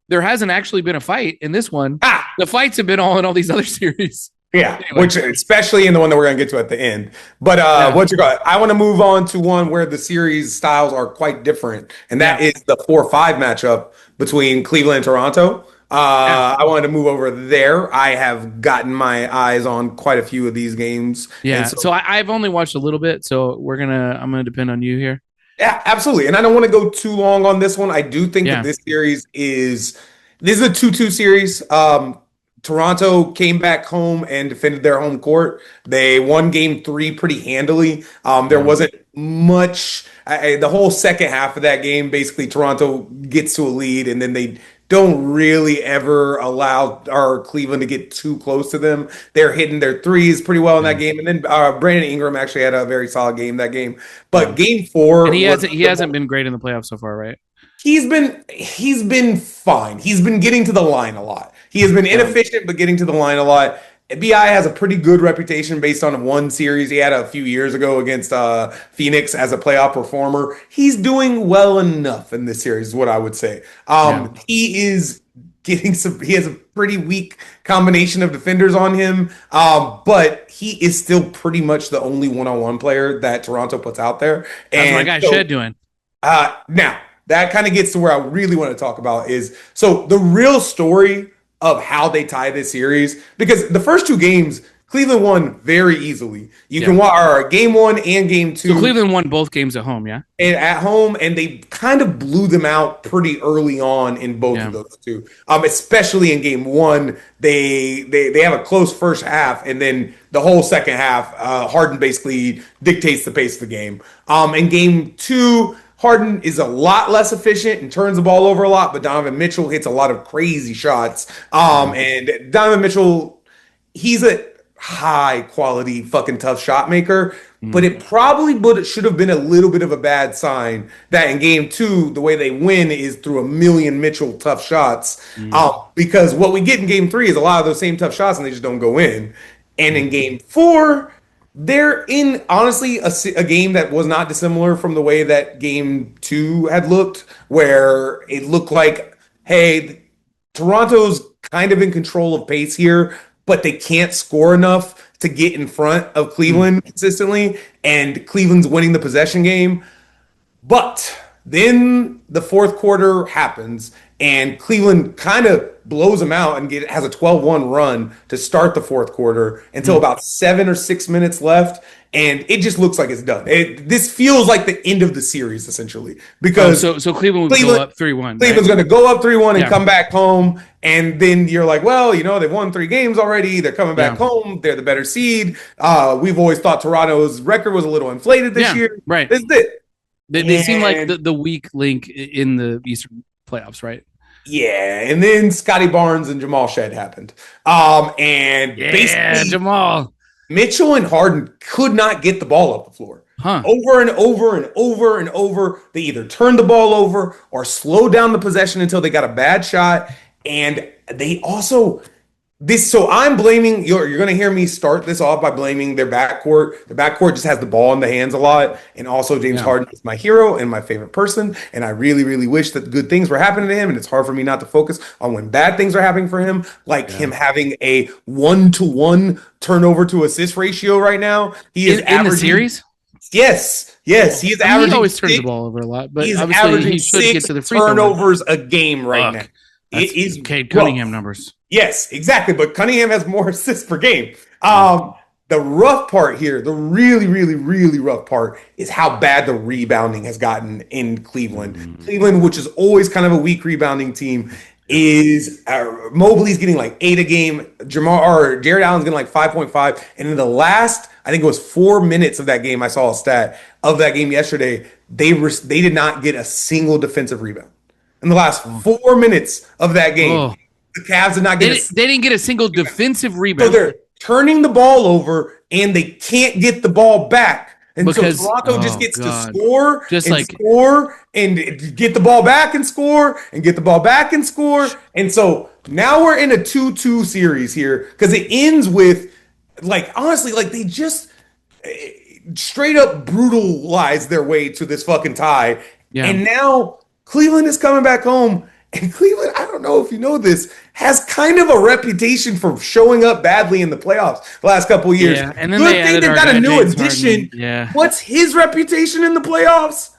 there hasn't actually been a fight in this one. The fights have been all in all these other series. Yeah, Anyway. which especially in the one that we're going to get to at the end. But what you got? I want to move on to one where the series styles are quite different, and that is the 4-5 matchup between Cleveland and Toronto. I wanted to move over there. I have gotten my eyes on quite a few of these games. Yeah. So I've only watched a little bit, so I'm gonna depend on you here. Yeah, absolutely. And I don't want to go too long on this one. I do think that this series is a 2-2 series. Toronto came back home and defended their home court. They won game 3 pretty handily. There wasn't much. The whole second half of that game, basically, Toronto gets to a lead, and then they don't really ever allow Cleveland to get too close to them. They're hitting their threes pretty well in that game. And then Brandon Ingram actually had a very solid game that game. But game 4, and he hasn't been great in the playoffs so far, right? He's been fine. He's been getting to the line a lot. He has been inefficient, but getting to the line a lot. BI has a pretty good reputation based on one series he had a few years ago against Phoenix as a playoff performer. He's doing well enough in this series, is what I would say. He is getting he has a pretty weak combination of defenders on him, but he is still pretty much the only one-on-one player that Toronto puts out there. That's my guy Shed doing. Now, that kind of gets to where I really want to talk about is, so the real story of how they tie this series, because the first 2 games, Cleveland won very easily. You can watch game 1 and game 2. So Cleveland won both games at home, yeah? And at home, and they kind of blew them out pretty early on in both of those 2. Especially in game 1, they have a close first half, and then the whole second half, Harden basically dictates the pace of the game. In game 2, Harden is a lot less efficient and turns the ball over a lot, but Donovan Mitchell hits a lot of crazy shots. And Donovan Mitchell, he's a high quality fucking tough shot maker, but it probably should have been a little bit of a bad sign that in game 2, the way they win is through a million Mitchell tough shots. Because what we get in game 3 is a lot of those same tough shots and they just don't go in. And in game 4, they're in, honestly, a game that was not dissimilar from the way that game 2 had looked, where it looked like, hey, Toronto's kind of in control of pace here, but they can't score enough to get in front of Cleveland consistently, and Cleveland's winning the possession game. But then the fourth quarter happens, and Cleveland kind of blows them out and has a 12-1 run to start the fourth quarter until about 7 or 6 minutes left, and it just looks like it's done. This feels like the end of the series, essentially, because so Cleveland would go up 3-1. Cleveland's going to go up 3-1 and come back home, and then you're like, well, they've won 3 games already. They're coming back home. They're the better seed. We've always thought Toronto's record was a little inflated this year. Right. This is it. They seem like the weak link in the Eastern playoffs, right? Yeah, and then Scotty Barnes and Jamal Shed happened. And basically Jamal. Mitchell and Harden could not get the ball up the floor. Over and over and over and over. They either turned the ball over or slowed down the possession until they got a bad shot. And they also so I'm blaming, you're going to hear me start this off by blaming their backcourt. Their backcourt just has the ball in the hands a lot. And also James Harden is my hero and my favorite person. And I really, really wish that good things were happening to him. And it's hard for me not to focus on when bad things are happening for him, like him having a 1-to-1 turnover to assist ratio right now. He is in the series? Yes. He is averaging. He always turns the ball over a lot, but he's obviously averaging he should get to the free turnovers a game right now. It is Cade Cunningham numbers. Yes, exactly. But Cunningham has more assists per game. The rough part here, the really, really, really rough part is how bad the rebounding has gotten in Cleveland. Cleveland, which is always kind of a weak rebounding team, is Mobley's getting like 8 a game. Jared Allen's getting like 5.5. And in the last, I think it was 4 minutes of that game, I saw a stat of that game yesterday. They did not get a single defensive rebound. In the last 4 minutes of that game, the Cavs did not get they didn't get a single defensive rebound. So they're turning the ball over, and they can't get the ball back And so because Toronto just oh gets to god, score just and like score and get the ball back and score and get the ball back and score. And so now we're in a 2-2 series here because it ends with, like, honestly, like they just straight up brutalized their way to this fucking tie. yeah, And now Cleveland is coming back home. And Cleveland, I don't know if you know this, has kind of a reputation for showing up badly in the playoffs the last couple of years. yeah. And then they Good thing added they our got a guy new James Harden. addition. Yeah, What's his reputation in the playoffs?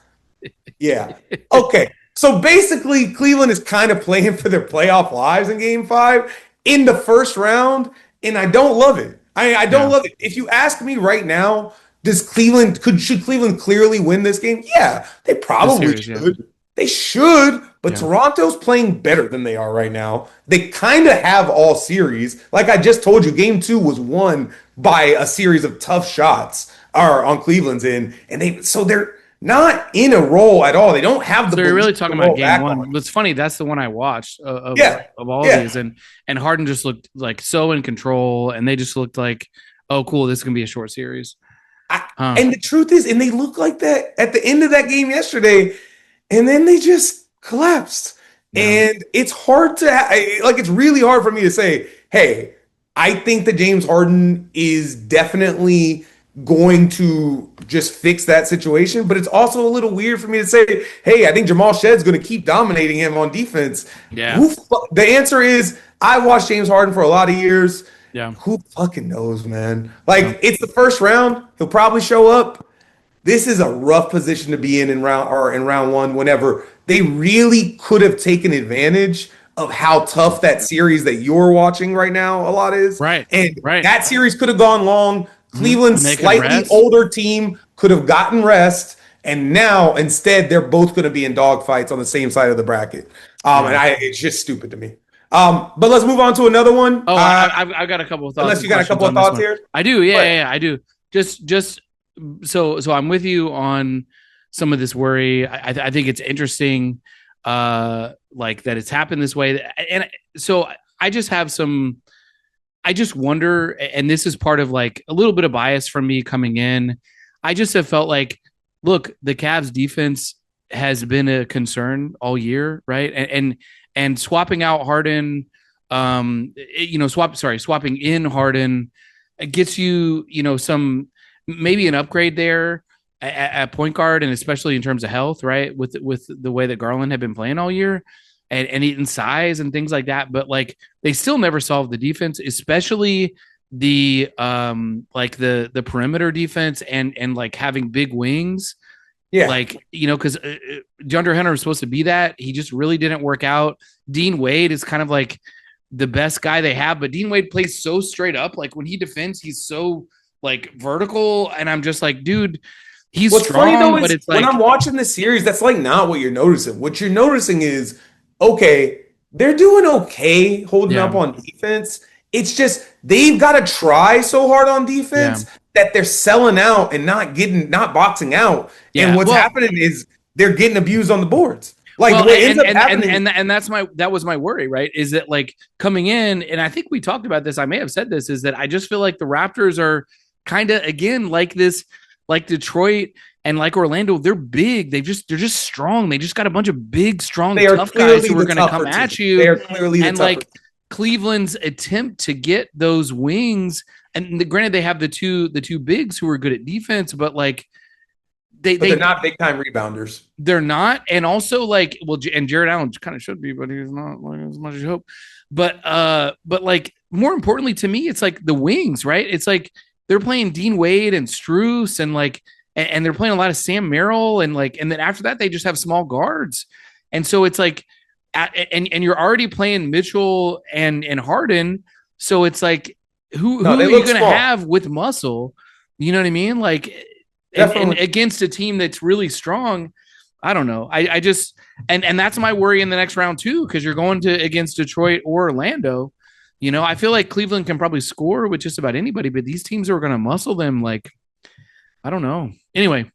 Yeah. Okay. So basically, Cleveland is kind of playing for their playoff lives in game 5 in the first round, and I don't love it. I don't yeah. love it. If you ask me right now, should Cleveland clearly win this game? Yeah, they The probably series, yeah, should. They should, but yeah. Toronto's playing better than they are right now. They kind of have all series. Like I just told you, game 2 was won by a series of tough shots are on Cleveland's end, and they're not in a role at all. They don't have the So you're belief really to talking about roll game back one. on. What's funny, that's the one I watched Yeah, of all yeah. these, and Harden just looked like so in control, and they just looked like, oh, cool, this is gonna be a short series. And the truth is, and they look like that at the end of that game yesterday, and then they just collapsed. Yeah. And it's hard to like. It's really hard for me to say, hey, I think that James Harden is definitely going to just fix that situation. But it's also a little weird for me to say, hey, I think Jamal Shedd's going to keep dominating him on defense. Yeah. The answer is, I watched James Harden for a lot of years. Yeah. Who fucking knows, man? Like, it's the first round. He'll probably show up. This is a rough position to be in round 1 whenever they really could have taken advantage of how tough that series that you're watching right now a lot is. Right. And Right. that series could have gone long. Cleveland's And they could slightly rest. older team could have gotten rest. And now instead they're both going to be in dogfights on the same side of the bracket. It's just stupid to me. But let's move on to another one. Oh, I've got a couple of thoughts. Unless you got a couple of on this thoughts one. here. I do. Yeah, I do. Just so I'm with you on some of this worry. I think it's interesting, like that it's happened this way. And so I just have some. I just wonder, and this is part of like a little bit of bias from me coming in. I just have felt like, look, the Cavs defense has been a concern all year, right? And swapping out Harden, swapping in Harden, it gets you, some maybe an upgrade there at point guard, and especially in terms of health, right? With the way that Garland had been playing all year, and eating size and things like that. But like they still never solved the defense, especially the the perimeter defense and like having big wings. Yeah. Like, because DeAndre Hunter was supposed to be that. He just really didn't work out. Dean Wade is kind of like the best guy they have, but Dean Wade plays so straight up. Like when he defends, he's so like vertical. And I'm just like, dude, he's What's strong, funny though but is it's like when I'm watching this series, that's like not what you're noticing. What you're noticing is, okay, they're doing okay holding up on defense. It's just they've got to try so hard on defense that they're selling out and not boxing out. Yeah. And what's happening is they're getting abused on the boards. Like well, what ends up happening, and that was my worry, right? Is that like coming in, and I think we talked about this. I may have said this, is that I just feel like the Raptors are kind of again like this, like Detroit and like Orlando. They're big. They're just strong. They just got a bunch of big, strong, tough guys who are going to come at you. They are clearly the and like Cleveland's attempt to get those wings. And granted, they have the two bigs who are good at defense, but like they're not big time rebounders. They're not, and also like and Jared Allen kind of should be, but he's not like as much as you hope. But like more importantly to me, it's like the wings, right? It's like they're playing Dean Wade and Strus and like and they're playing a lot of Sam Merrill and like and then after that they just have small guards, and so it's like and you're already playing Mitchell and Harden, so it's like who are you going to have with muscle? You know what I mean? Like, and against a team that's really strong, I don't know. I just and that's my worry in the next round too, because you're going to against Detroit or Orlando. I feel like Cleveland can probably score with just about anybody, but these teams are going to muscle them. Like, I don't know. Anyway,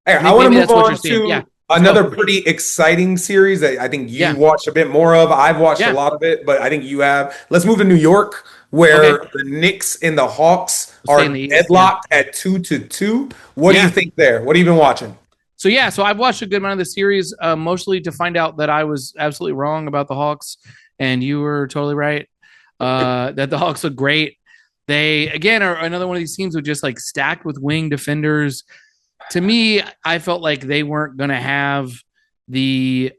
I want to move on to another pretty exciting series that I think you watched a bit more of. I've watched a lot of it, but I think you have. Let's move to New York. Okay, where the Knicks and the Hawks we'll stay in are the East. Yeah, deadlocked at 2-2. What do you yeah. think there? What have you been watching? So yeah, so I've watched a good amount of the series, mostly to find out that I was absolutely wrong about the Hawks, and you were totally right. That the Hawks look great. They again are another one of these teams with just like stacked with wing defenders. To me, I felt like they weren't going to have the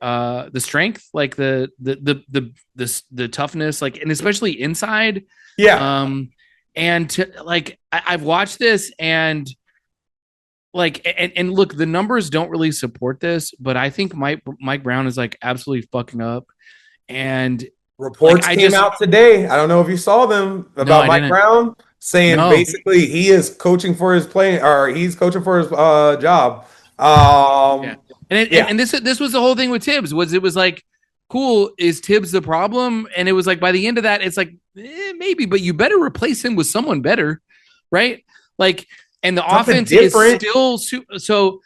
strength, like the toughness, like and especially inside. Yeah, Um, and to, like I've watched this and look, the numbers don't really support this, but I think Mike Brown is like absolutely fucking up. And like reports came out today. I don't know if you saw them no, about I Mike didn't. Brown saying No. basically he is coaching for his play or he's coaching for his job. Yeah. Yeah, And this was the whole thing with Tibbs was it was like, cool, is Tibbs the problem? And it was like by the end of that, it's like maybe, but you better replace him with someone better, right? Like, and the something offense is different. still so.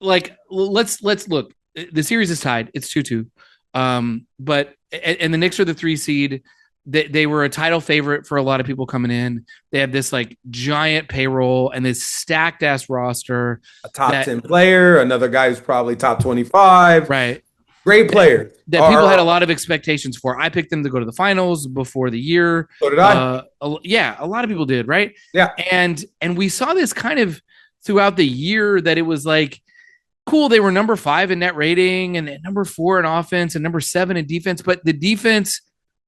Like, let's look. The series is tied. It's 2-2. But and the Knicks are the 3 seed. They were a title favorite for a lot of people coming in. They have this like giant payroll and this stacked ass roster A top that 10 player, another guy who's probably top 25. right Great players. that people had a lot of expectations for. I picked them to go to the finals before the year. So did I. Yeah, a lot of people did, right? Yeah. And we saw this kind of throughout the year that it was like, cool, they were number 5 in net rating and number 4 in offense and number 7 in defense, but the defense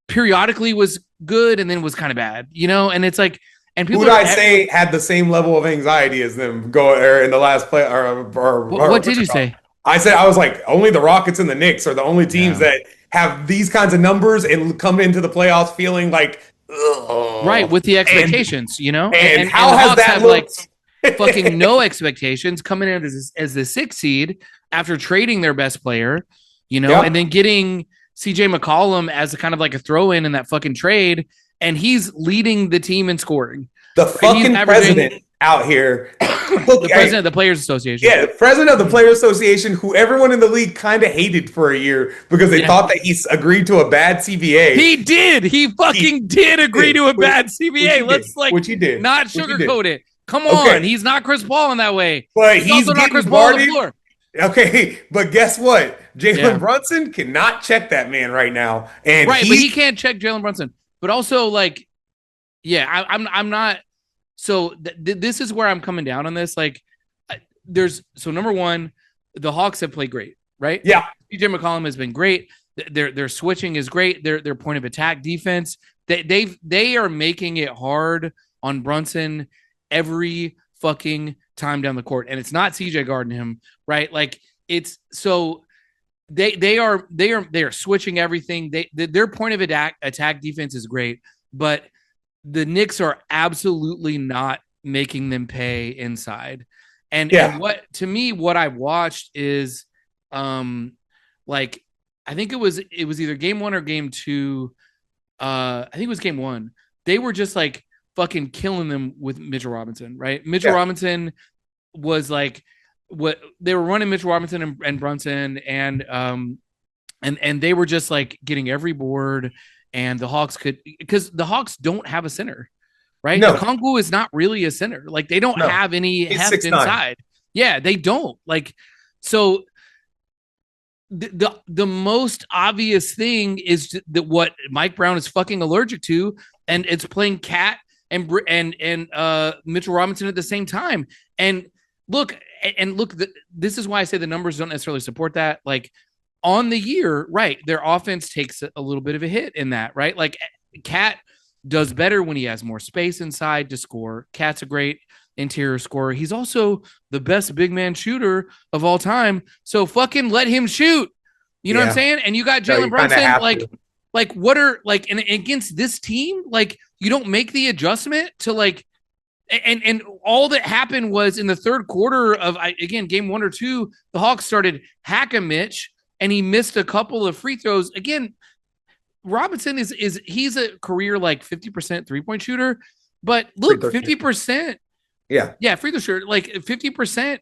periodically was good and then was kind of bad, you know? And it's like, and Who people would I say had the same level of anxiety as them going or in the last play what did you say? I said I was like only the Rockets and the Knicks are the only teams Yeah. that have these kinds of numbers and come into the playoffs feeling like Right, with the and expectations, you know? and how the has Hawks that have like looked? fucking no expectations coming in as the 6th seed after trading their best player, you know, and Yep. then getting CJ McCollum as a kind of like a throw in that fucking trade. And he's leading the team in scoring. The Right? He's fucking president out here. the president of the Players Association. Yeah, the president of the Players Association, who everyone in the league kind of hated for a year because they thought that he agreed to a bad CBA. He did. He fucking did agree to a bad CBA. Let's like which he did. not sugarcoat it. Come on. Okay. He's not Chris Paul in that way. But He's also not Chris Paul on the floor. Okay, but guess what? Jalen Yeah. Brunson cannot check that man right now, and Right, but he can't check Jalen Brunson. But also, like, yeah, I'm not. So this is where I'm coming down on this. Like, so number one, the Hawks have played great, right? Yeah. CJ McCollum has been great. Their switching is great. Their point of attack defense. They are making it hard on Brunson every fucking time down the court, and it's not CJ guarding him, right? Like it's so they are switching everything. Their point of attack defense is great, but the Knicks are absolutely not making them pay inside. And what to me, what I watched is like I think it was either game 1 or game 2. I think it was game 1. They were just like fucking killing them with Mitchell Robinson, right? Mitchell Robinson was like what they were running Mitchell Robinson and Brunson and they were just like getting every board, and the Hawks could because the Hawks don't have a center, right? No. Kongu is not really a center. Like they don't have any heft 6'9". inside. Yeah, they don't. Like so the most obvious thing is that what Mike Brown is fucking allergic to, and it's playing Cat and Mitchell Robinson at the same time. And look, this is why I say the numbers don't necessarily support that. Like on the year, right? Their offense takes a little bit of a hit in that, right? Like Cat does better when he has more space inside to score. Cat's a great interior scorer. He's also the best big man shooter of all time. So fucking let him shoot. You know what I'm saying? And you got Jalen Brunson, like what are like, and against this team, like you don't make the adjustment to like, and all that happened was in the third quarter of again game 1 or 2, the Hawks started hacking Mitch, and he missed a couple of free throws. Again, Robinson is he's a career like 50% 3-point shooter, but look, 50%. Yeah, free throw shooter, like 50%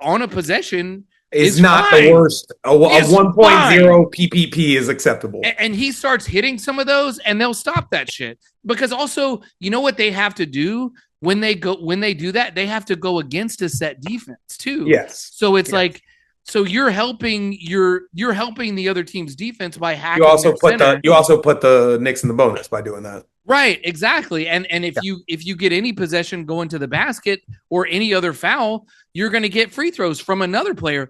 on a possession is is not the fine. worst. A Is 1.0 fine. PPP is acceptable. And he starts hitting some of those, and they'll stop that shit. Because also, you know what they have to do when they do that? They have to go against a set defense too. Yes. So it's yes. like, so you're helping the other team's defense by hacking You also their center. you also put the Knicks in the bonus by doing that. Right, exactly. And if you get any possession going to the basket or any other foul, you're going to get free throws from another player.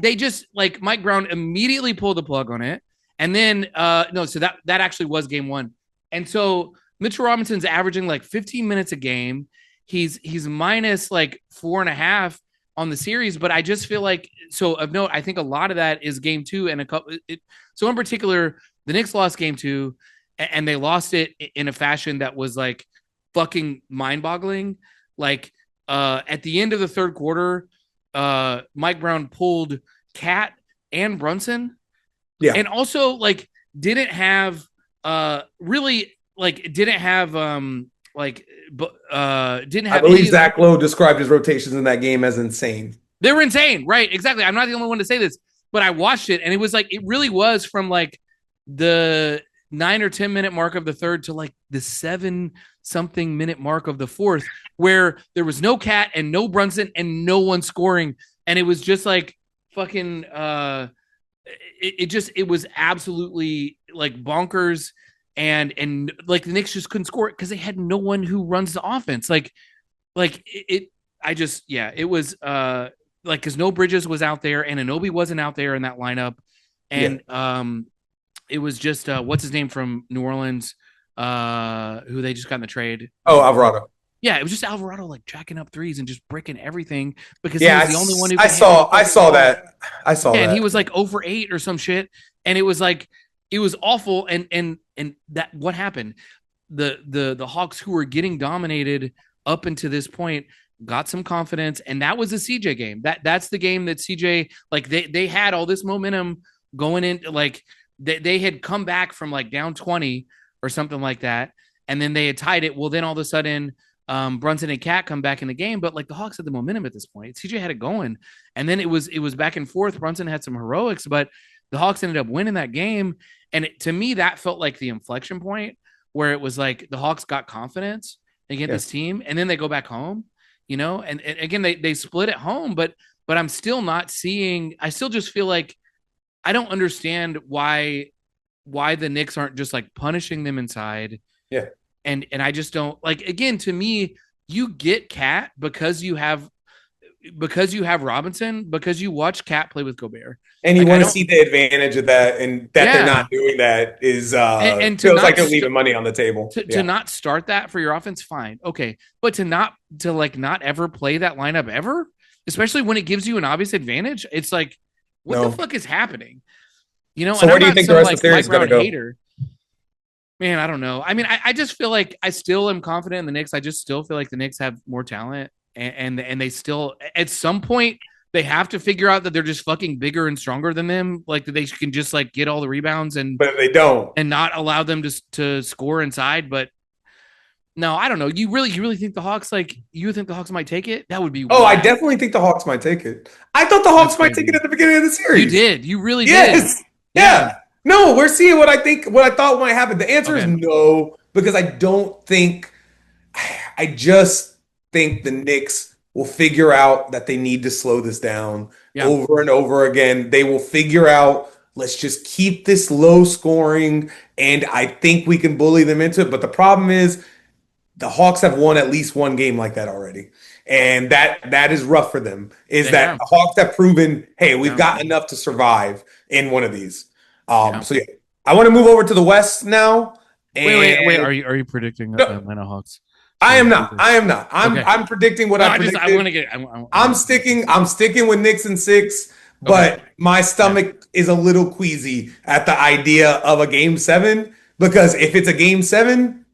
They just, like, Mike Brown immediately pulled the plug on it. And then no, so that actually was game 1. And so Mitchell Robinson's averaging like 15 minutes a game. He's minus like 4.5 on the series, but I just feel like, so of note, I think a lot of that is game 2 and a couple. So in particular, the Knicks lost game 2, and they lost it in a fashion that was like fucking mind-boggling. Like at the end of the third quarter, Mike Brown pulled Cat and Brunson. Yeah. And also, like, didn't have really, like, didn't have didn't have. I believe Zach Lowe described his rotations in that game as insane. They were insane, right? Exactly. I'm not the only one to say this, but I watched it, and it was like, it really was from like the 9 or 10 minute mark of the third to like the 7-something minute mark of the fourth, where there was no Cat and no Brunson and no one scoring, and it was just like fucking. It was absolutely like bonkers, and like the Knicks just couldn't score it because they had no one who runs the offense. Like it I just, yeah, it was like, because no Bridges was out there and Anunoby wasn't out there in that lineup, and it was just what's his name from New Orleans, who they just got in the trade. Oh, Alvarado. Yeah, it was just Alvarado, like, jacking up threes and just bricking everything because he was the only one who I saw that. And he was like 0 for 8 or some shit, and it was like, it was awful. And that, what happened? The Hawks, who were getting dominated up until this point, got some confidence, and that was a CJ game. That's the game that CJ, like, they had all this momentum going in, like they had come back from like down 20 or something like that, and then they had tied it. Well, then all of a sudden, Brunson and Cat come back in the game, but like the Hawks had the momentum at this point. CJ had it going, and then it was back and forth. Brunson had some heroics, but the Hawks ended up winning that game. And to me, that felt like the inflection point where it was like the Hawks got confidence against this team, and then they go back home, and again, they split at home, but I'm still not seeing. I still just feel like I don't understand why the Knicks aren't just like punishing them inside. Yeah. And I just don't, like, again, to me, you get Cat because you have Robinson, because you watch Cat play with Gobert. And you want to see the advantage of that, and that they're not doing that is and feels like they're leaving money on the table. To not start that for your offense, fine. Okay. But to not ever play that lineup ever, especially when it gives you an obvious advantage, it's like, what the fuck is happening? So and where do you think the rest of the series is going to go? Hater. Man, I don't know. I mean, I just feel like I still am confident in the Knicks. I just still feel like the Knicks have more talent, and they still, at some point, they have to figure out that they're just fucking bigger and stronger than them. Like, that they can just like get all the rebounds, but they don't, and not allow them to score inside. But no, I don't know. You really think the Hawks, you think the Hawks might take it? That would be wild. I definitely think the Hawks might take it. I thought the Hawks might take it at the beginning of the series. You did. You really did. Yeah. No, we're seeing what I thought might happen. The answer is no, because I just think the Knicks will figure out that they need to slow this down over and over again. They will figure out, let's just keep this low scoring, and I think we can bully them into it. But the problem is the Hawks have won at least one game like that already. And that is rough for them, the Hawks have proven, hey, we've got enough to survive in one of these. So yeah, I want to move over to the West now. Wait. Are you predicting Atlanta Hawks? I am not. I'm predicting what I predicted. I'm sticking with Knicks in 6, but my stomach is a little queasy at the idea of a game 7, because if it's a game 7,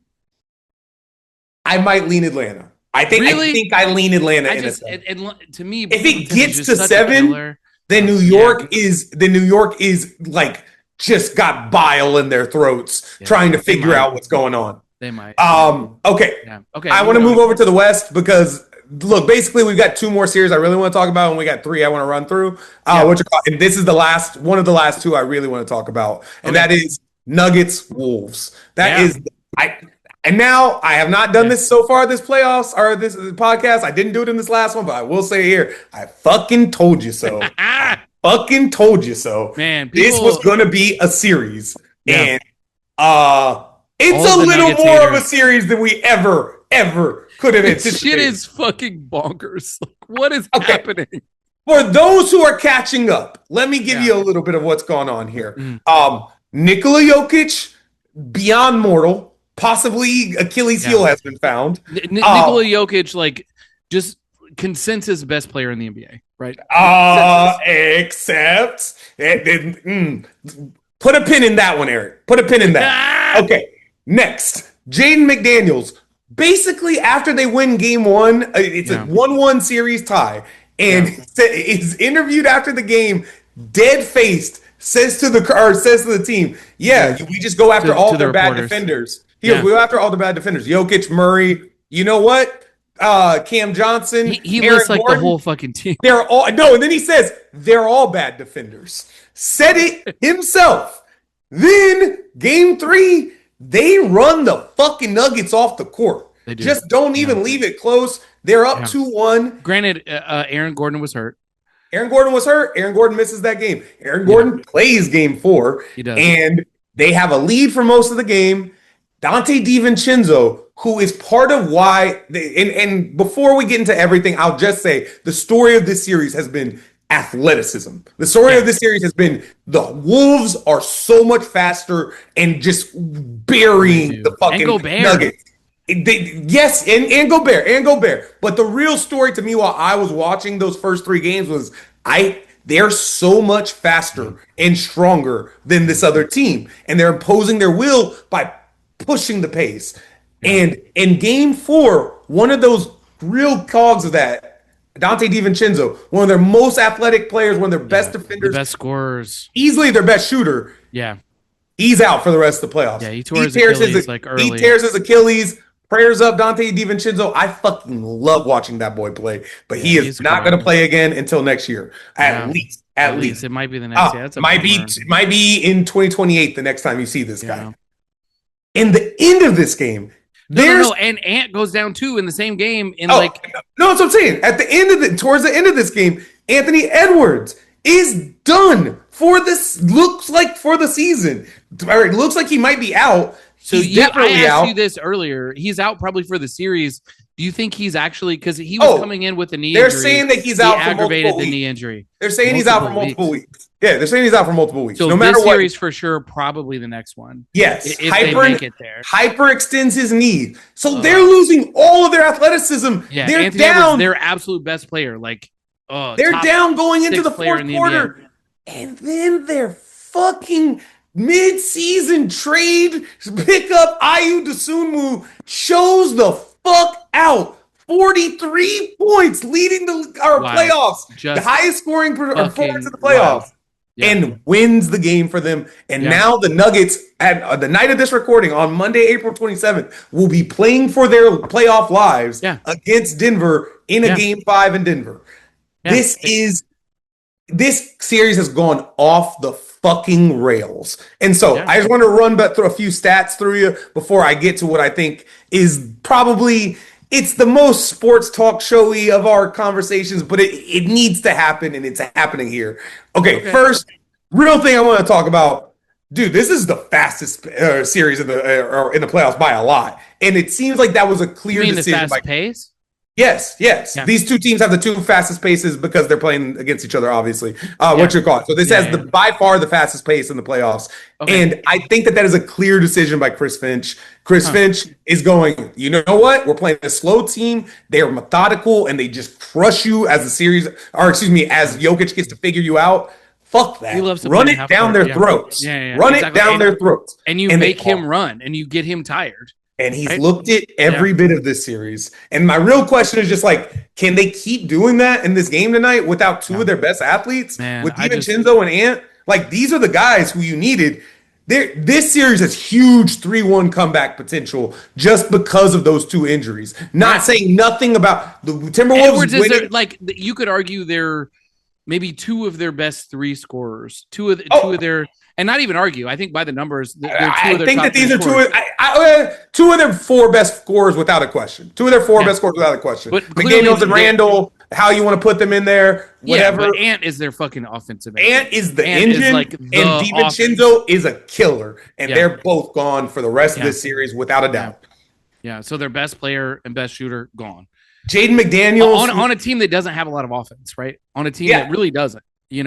I might lean Atlanta. I think I lean Atlanta to me, if it gets to 7, then New York is like just got bile in their throats trying to figure out what's going on. They might. Okay. Yeah. Okay. I want to move over to the West because look, basically, we've got 2 more series I really want to talk about, and we got 3 I want to run through. Yeah. And this is one of the last 2 I really want to talk about, and Okay. that is Nuggets Wolves. That Yeah. is I. And now I have not done this so far this playoffs or this podcast. I didn't do it in this last one, but I will say here, I fucking told you so. Fucking told you so. Man, This was gonna be a series, Yeah. and it's All a the little Nuggets more of a haters. series than we ever could have This anticipated. shit is fucking bonkers. Like, what is Okay. happening? For those who are catching up, let me give Yeah. you a little bit of what's going on here. Mm. Nikola Jokic, beyond mortal, possibly Achilles heel has been found. Nikola Jokic, like, just consensus best player in the NBA, right? Except put a pin in that one, Eric. Put a pin in that. Okay, next, Jaden McDaniels. Basically, after they win game 1, it's a 1-1 series tie, and is interviewed after the game, dead faced, says to the team, we just go after all their bad defenders. We go after all the bad defenders. Jokic, Murray. You know what? Cam Johnson. He Aaron lists like Gordon, the whole fucking team. They're all no, and then he says they're all bad defenders. Said it himself. Then game 3, they run the fucking Nuggets off the court. They do. Just don't even leave it close. They're up 2-1. Granted, Aaron Gordon was hurt. Aaron Gordon was hurt. Aaron Gordon misses that game. Aaron Gordon plays game 4. He does. And they have a lead for most of the game. Dante DiVincenzo, who is part of why and before we get into everything, I'll just say the story of this series has been athleticism. The story of this series has been the Wolves are so much faster and just burying the fucking Nuggets. Yes, and Gobert. But the real story to me while I was watching those first 3 games was they're so much faster and stronger than this other team. And they're imposing their will by pushing the pace. And in game 4, one of those real cogs of that, Dante DiVincenzo, one of their most athletic players, one of their best defenders, the best scorers, easily their best shooter. Yeah. He's out for the rest of the playoffs. Yeah, he tore his Achilles like early. He tears his Achilles. Prayers up, Dante DiVincenzo. I fucking love watching that boy play, but he is not going to play again until next year. At least. It might be the next year. Might be in 2028 the next time you see this guy. In the end of this game, and Ant goes down too in the same game. No, that's what I'm saying. Towards the end of this game, Anthony Edwards is done for the season. Or it looks like he might be out. So I asked you this earlier. He's out probably for the series. Do you think he's actually, because he was coming in with a knee injury? They're saying that he's out for multiple weeks. The knee injury. They're saying he's out for multiple weeks. Yeah, they're saying he's out for multiple weeks. So no matter this what, series for sure, probably the next one. Yes, if they make it there. Hyperextends his knee, so they're losing all of their athleticism. Yeah, they're Anthony down. Edwards, their absolute best player. They're down going into the fourth quarter, and then their fucking mid-season trade pickup Ayu Dosunmu shows the fuck out. 43 points leading our playoffs. The highest scoring performance in the playoffs. And wins the game for them. And now the Nuggets, at the night of this recording, on Monday, April 27th, will be playing for their playoff lives against Denver in a game 5 in Denver. This series has gone off the fucking rails. And so I just want to run through a few stats through you before I get to what I think is probably... It's the most sports talk showy of our conversations, but it needs to happen, and it's happening here. Okay, first, real thing I want to talk about. Dude, this is the fastest series in the playoffs by a lot. And it seems like that was a clear decision. The fast pace? Yes. Yeah. These two teams have the 2 fastest paces because they're playing against each other, obviously. What you're calling. So this has by far the fastest pace in the playoffs. Okay. And I think that is a clear decision by Chris Finch. Chris Finch is going, you know what? We're playing a slow team. They are methodical, and they just crush you as as Jokic gets to figure you out. Fuck that. He loves to run it down their throats. Run it down their throats. And you make him run, and you get him tired. And he's looked at every bit of this series. And my real question is just can they keep doing that in this game tonight without 2 of their best athletes? With DiVincenzo and Ant? These are the guys who you needed. This series has huge 3-1 comeback potential just because of those two injuries. Not saying nothing about the Timberwolves Edwards is winning. like you could argue they're maybe two of their best three scorers, two of their, and not even argue. I think by the numbers, they're two of their think top that these three are scorers. two of their four best scorers without a question. Two of their four best scorers without a question. But McDaniels and Randall, how you want to put them in there, whatever. Yeah, but Ant is their fucking offensive. Ant is the engine, is like and DiVincenzo is a killer, and they're both gone for the rest of this series without a doubt. Yeah, so their best player and best shooter gone. Jaden McDaniels on a team that doesn't have a lot of offense, right? On a team that really doesn't, But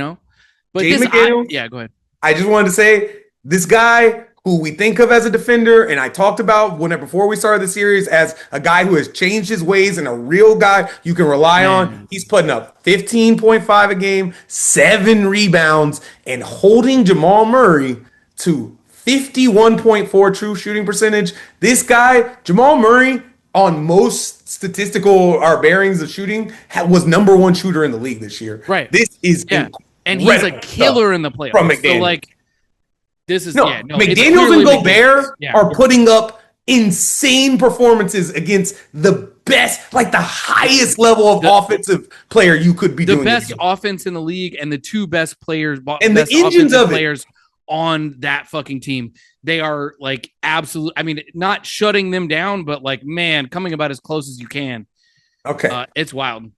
Jaden McDaniels, go ahead. I just wanted to say this guy who we think of as a defender, and I talked about before we started the series as a guy who has changed his ways and a real guy you can rely on. He's putting up 15.5 a game, 7 rebounds, and holding Jamal Murray to 51.4 true shooting percentage. This guy, Jamal Murray, on most statistical bearings of shooting, was number one shooter in the league this year. Right. This is and he's a killer in the playoffs. From McDaniels. So this is McDaniels and Gobert are putting up insane performances against the best, like the highest level of offensive player you could be doing. The best offense in the league and the two best players and the engines of players on that fucking team. They are like absolute. I mean, not shutting them down, but like, man, coming about as close as you can. Okay. It's wild.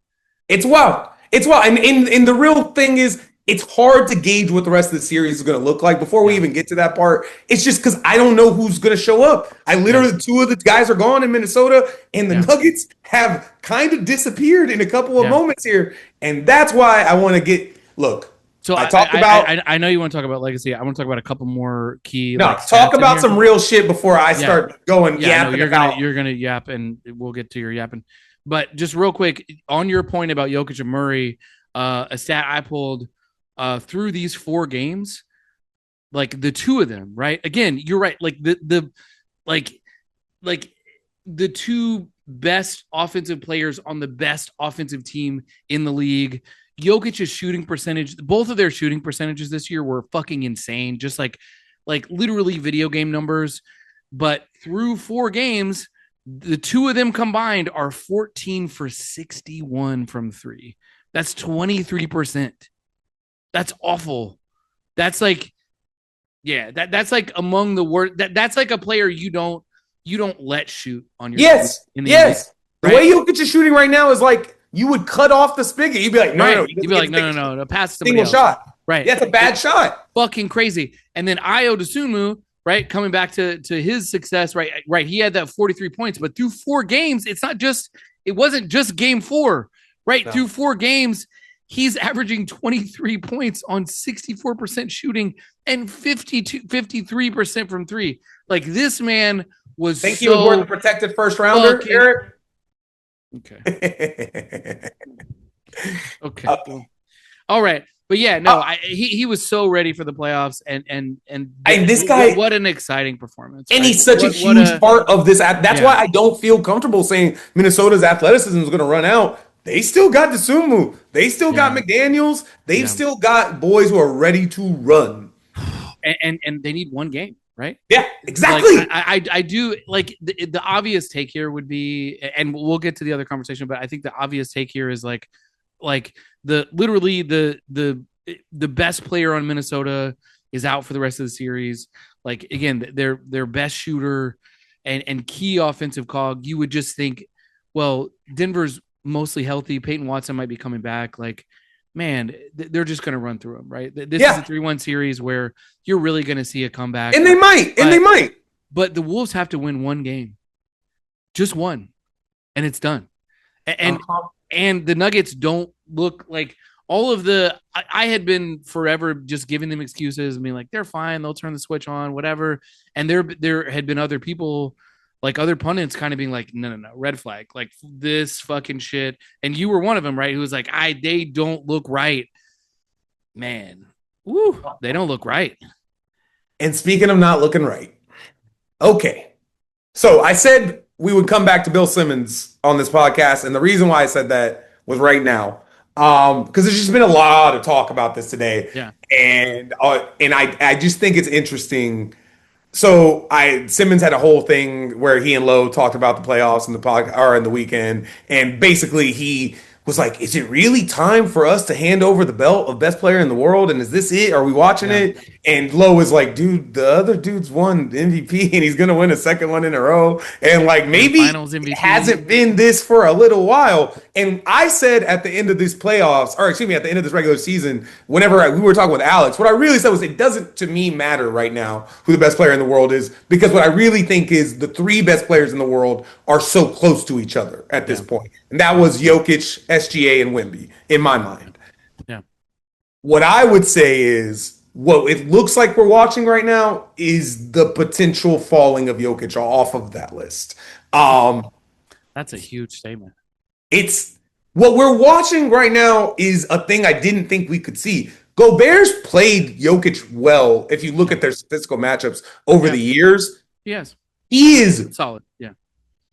It's wild. And the real thing is, it's hard to gauge what the rest of the series is going to look like before we even get to that part. It's just because I don't know who's going to show up. Two of the guys are gone in Minnesota, and the Nuggets have kind of disappeared in a couple of moments here. And that's why I want to look. So I know you want to talk about legacy. I want to talk about a couple more key. Talk about some real shit before I start going yapping. You're gonna yap, and we'll get to your yapping. But just real quick on your point about Jokic and Murray, a stat I pulled through these 4 games, like the two of them, right? Again, you're right. Like the two best offensive players on the best offensive team in the league. Jokic's shooting percentage, both of their shooting percentages this year were fucking insane, just like literally video game numbers. But through 4 games, the two of them combined are 14 for 61 from 3. That's 23%. That's awful. That's like, that's like among the worst. That's like a player you don't let shoot on your team in the NBA, right? The way Jokic is shooting right now is like you would cut off the spigot. You'd be like, no. You'd be like, no. Pass somebody single else. Shot. Right. That's a bad shot. Fucking crazy. And then Ayo Dosunmu, right, coming back to his success, right. He had that 43 points, but through 4 games, it wasn't just game 4, right? No. Through 4 games, he's averaging 23 points on 64% shooting and 53% from 3. Like, this man was Think he was worth a protected first rounder, Eric? Okay. Okay. All right. But yeah, no, he was so ready for the playoffs, and this guy, what an exciting performance! And he's such a huge part of this. That's why I don't feel comfortable saying Minnesota's athleticism is going to run out. They still got Dosunmu. They still got McDaniels. They've still got boys who are ready to run. And they need 1 game, right? Yeah, exactly. Like, I do like the obvious take here would be, and we'll get to the other conversation, but I think the obvious take here is like the best player on Minnesota is out for the rest of the series. Like, again, their best shooter and key offensive cog. You would just think, well, Denver's mostly healthy. Peyton Watson might be coming back. Like, man, they're just going to run through them, right? This is a 3-1 series where you're really going to see a comeback. And they might. But the Wolves have to win 1 game. Just 1. And it's done. And the Nuggets don't look like all of the – I had been forever just giving them excuses and being like, they're fine. They'll turn the switch on, whatever. And there had been other people – like other pundits kind of being like, no, red flag, like this fucking shit. And you were one of them, right? Who was like, they don't look right. Man, they don't look right. And speaking of not looking right, okay. So I said we would come back to Bill Simmons on this podcast. And the reason why I said that was right now. Because there's just been a lot of talk about this today, Yeah. and I just think it's interesting. So I Simmons had a whole thing where he and Lowe talked about the playoffs and the or in the weekend, and basically he was like, "Is it really time for us to hand over the belt of best player in the world? And is this it? Are we watching Yeah. it?" And Lowe was like, "Dude, the other dude's won the MVP, and he's gonna win a second one in a row, and like And maybe finals it MVP. hasn't been this for a little while." And I said at the end of this playoffs, or excuse me, at the end of this regular season, whenever we were talking with Alex, what I really said was it doesn't to me matter right now who the best player in the world is, because what I really think is the three best players in the world are so close to each other at this Yeah. point. And that Yeah. was Jokic, SGA, and Wemby in my Yeah. mind. Yeah. What I would say is what it looks like we're watching right now is the potential falling of Jokic off of that list. Um, That's a huge statement. it's what we're watching right now is a thing I didn't think we could see. Gobert's played Jokic well if you look Yeah. at their statistical matchups over Yeah. the years. Yes. He is Solid. Yeah.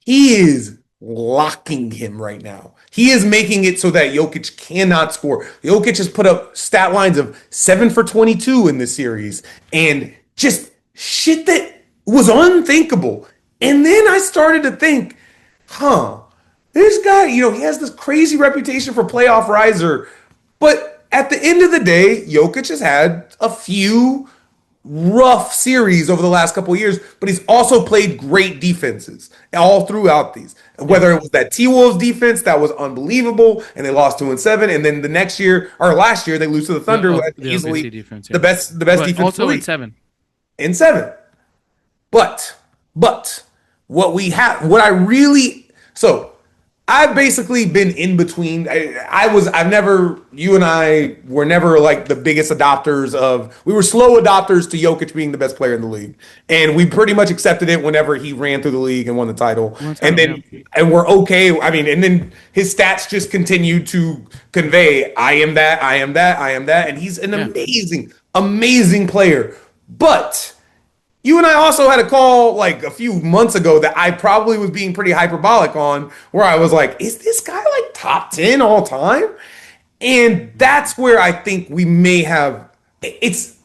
he is locking him right now. He is making it so that Jokic cannot score. Jokic has put up stat lines of 7 for 22 in this series and just shit that was unthinkable. And then I started to think, huh, this guy, he has this crazy reputation for playoff riser, but at the end of the day, Jokic has had a few rough series over the last couple of years, but he's also played great defenses all throughout these. Yeah. Whether it was that T Wolves defense that was unbelievable and they lost 2-7, and then the next year or last year they lose to the Thunder, who had The easily OKC defense. the Yeah. best But defense in the also in league 7. in 7. But what I really so I've basically been in between. I've never, you and I were never like the biggest adopters of, we were slow adopters to Jokic being the best player in the league. And we pretty much accepted it whenever he ran through the league and won the title. And then, and we're okay. I mean, and then his stats just continued to convey, I am that, I am that, I am that. And he's an amazing, amazing player. But you and I also had a call like a few months ago that I probably was being pretty hyperbolic on, where I was like, is this guy like top 10 all time? And that's where I think we may have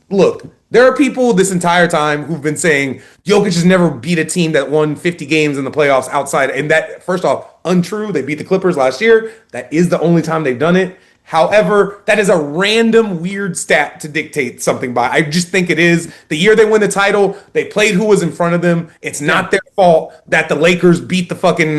look, there are people this entire time who've been saying Jokic has never beat a team that won 50 games in the playoffs outside. And that, first off, untrue. They beat the Clippers last year. That is the only time they've done it. However, that is a random weird stat to dictate something by. I just think it is. The year they win the title, they played who was in front of them. It's not their fault that the Lakers beat the fucking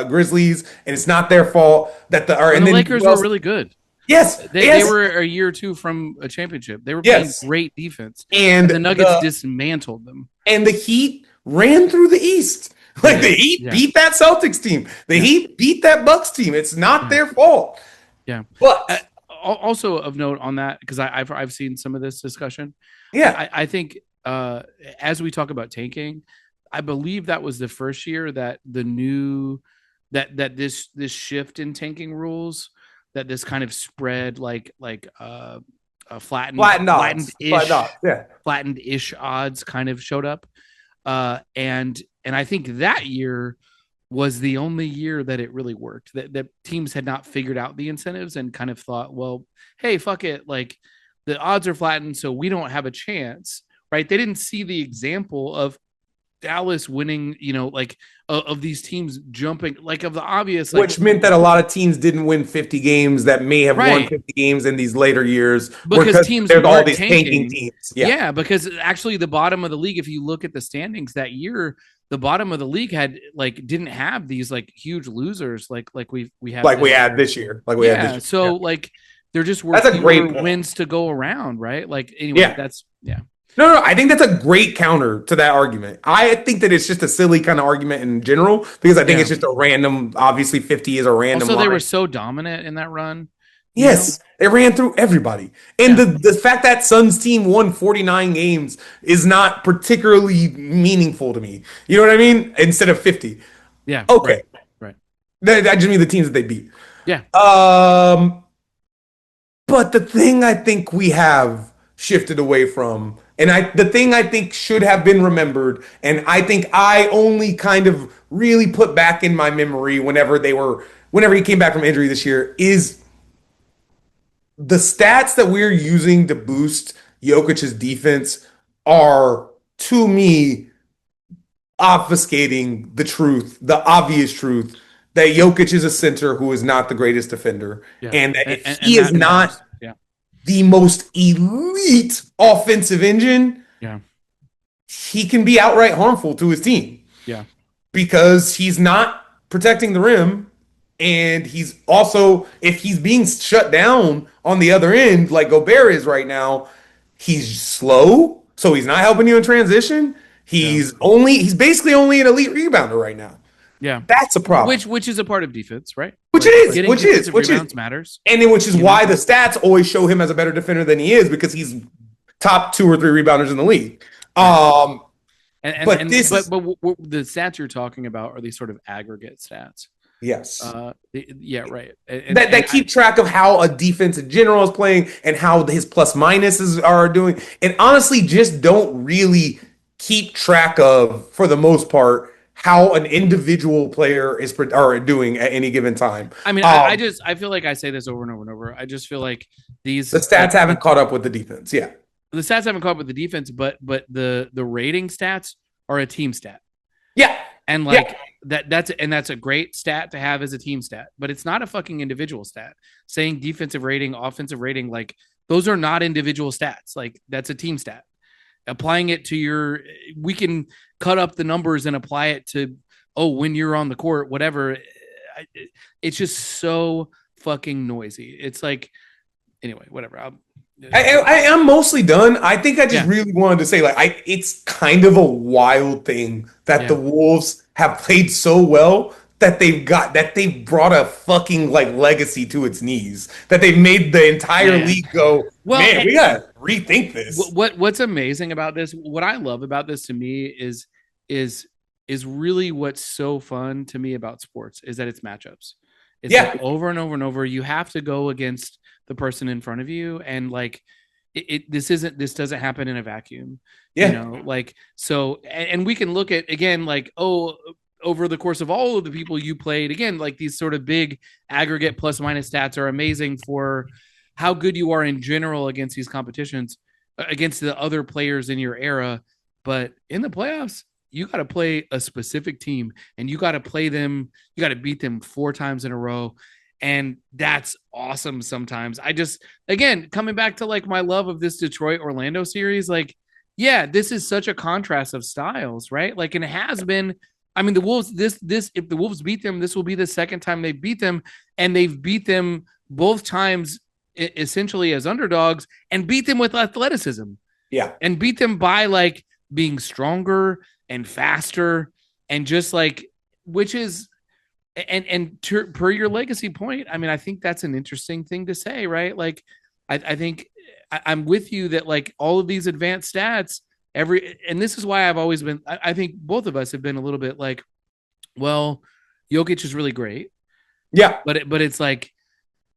Grizzlies, and it's not their fault that and the Lakers were really good. Yes, they were a year or two from a championship. They were playing great defense, and the Nuggets dismantled them. And the Heat ran through the East. Like the Heat beat that Celtics team. The Heat beat that Bucks team. It's not their fault. Yeah, but also of note on that, because I've seen some of this discussion. Yeah, I think as we talk about tanking, I believe that was the first year that the new that this shift in tanking rules, that this kind of spread like flattened-ish odds kind of showed up, and I think that year was the only year that it really worked, that teams had not figured out the incentives and kind of thought, well, hey, fuck it, like the odds are flattened, so we don't have a chance, right? They didn't see the example of Dallas winning, like of these teams jumping, like of the obvious, which meant that a lot of teams didn't win 50 games that may have won 50 games in these later years because teams there's all these tanking teams. Yeah, because actually the bottom of the league, if you look at the standings that year, the bottom of the league didn't have these like huge losers like we had this year. So like there just were fewer wins to go around, right? Like anyway, that's No, I think that's a great counter to that argument. I think that it's just a silly kind of argument in general, because I think it's just a random, obviously 50 is a random Also, line. They were so dominant in that run. Yes, they ran through everybody. And the fact that Suns team won 49 games is not particularly meaningful to me. You know what I mean? Instead of 50. Yeah. Okay. Right. That just means the teams that they beat. Yeah. But the thing I think we have shifted away from, and the thing I think should have been remembered, and I think I only kind of really put back in my memory whenever he came back from injury this year, is the stats that we're using to boost Jokic's defense are, to me, obfuscating the truth, the obvious truth that Jokic is a center who is not the greatest defender, Yeah, and that if and he is that not matters. Yeah, the most elite offensive engine, yeah, he can be outright harmful to his team yeah, because he's not protecting the rim. And he's also, if he's being shut down on the other end, like Gobert is right now, he's slow. So he's not helping you in transition. yeah, He's basically only an elite rebounder right now. yeah. That's a problem. Which is a part of defense, right? Which it Like is, getting defensive which is, rebounds matters. and then which is You know. why the stats always show him as a better defender than he is because he's top two or three rebounders in the league. Right. Um, but And this is the stats you're talking about are these sort of aggregate stats. yes. Yeah, right. That keep track of how a defense in general is playing and how his plus minuses are doing, and honestly, just don't really keep track of, for the most part, how an individual player is are doing at any given time. I mean, I feel like I say this over and over and over. I just feel like The stats haven't caught up with the defense. Yeah, the stats haven't caught up with the defense, but the rating stats are a team stat. yeah, And like yeah. that's a great stat to have as a team stat, but it's not a fucking individual stat. Saying defensive rating, offensive rating, like those are not individual stats. Like that's a team stat. Applying it to your, we can cut up the numbers and apply it to, oh, when you're on the court, whatever. It's just so fucking noisy. It's like, anyway, whatever. I'm mostly done. I think I just Yeah, really wanted to say, like, it's kind of a wild thing that the yeah. Wolves have played so well that they've brought a fucking like legacy to its knees. That they've made the entire Man. league go, Well, man, we gotta rethink this. what's amazing about this, what I love about this to me is is really what's so fun to me about sports is that it's matchups. It's like Yeah, over and over and over. You have to go against the person in front of you, and like this doesn't happen in a vacuum, you yeah, know. Like so, and we can look at again like oh over the course of all of the people you played again like these sort of big aggregate plus minus stats are amazing for how good you are in general against these competitions against the other players in your era. But in the playoffs, you got to play a specific team and you got to play them, you got to beat them 4 times in a row. And that's awesome sometimes. I just, again, coming back to like my love of this Detroit Orlando series, like, yeah, this is such a contrast of styles, right? Like, and it has been. I mean, the Wolves, if the Wolves beat them, this will be the second time they beat them. And they've beat them both times essentially as underdogs and beat them with athleticism yeah. and beat them by like being stronger and faster and just like which is per your legacy point. I mean, I think that's an interesting thing to say, right? Like I think I'm with you that like all of these advanced stats and this is why I've always been I think both of us have been a little bit like, well, Jokic is really great, Yeah. but it's like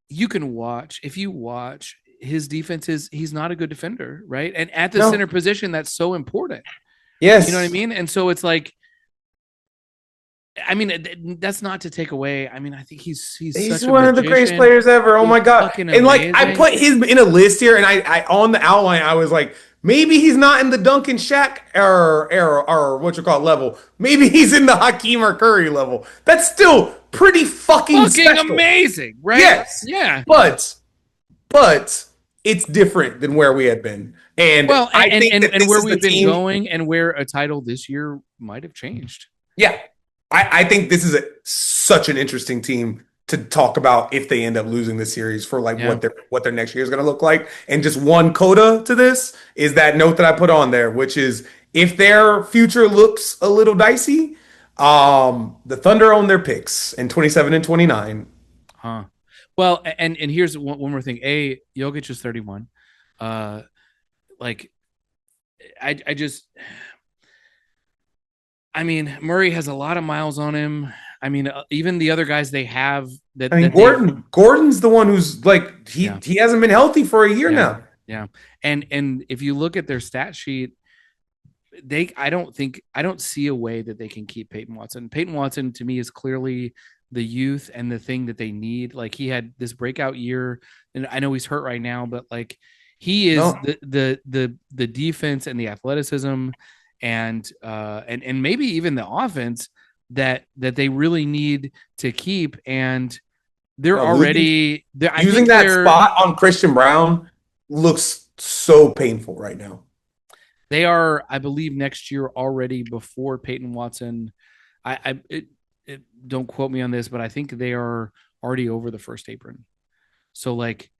you can watch if you watch his defense is he's not a good defender, right? And at the No. center position, that's so important. You know what I Yes. mean? And so it's like, I mean, that's not to take away. I mean, I think he's He's such a one of the greatest magician. players ever. Oh He's my God. fucking And like I amazing. put his in a list here and I on the outline, I was like, maybe he's not in the Duncan Shaq or what you call it level. Maybe he's in the Hakeem or Curry level. That's still pretty fucking Fucking special. amazing, right? Yes. Yeah. But it's different than where we had been. And Well, I think that and this where is the we've been team. going and where a title this year might have changed. Yeah. I think this is such an interesting team to talk about if they end up losing the series for like Yeah. what their next year is going to look like. And just one coda to this is that note that I put on there, which is if their future looks a little dicey, the Thunder own their picks in 27 and 29. Huh. Well, and here's one more thing. Jokic is 31. Uh, like I just I mean, Murray has a lot of miles on him. I mean, even the other guys they have I mean, that they've Gordon's the one who's like yeah, he hasn't been healthy for a year yeah, now. yeah. And if you look at their stat sheet, I don't see a way that they can keep Peyton Watson. Peyton Watson to me is clearly the youth and the thing that they need. Like he had this breakout year, and I know he's hurt right now, but like he is No, the defense and the athleticism and maybe even the offense that they really need to keep. And they're no, losing already there. I using think that spot on Christian Brown looks so painful right now. they are, I believe, next year already before Peyton Watson. Don't quote me on this, but I think they are already over the first apron. So like,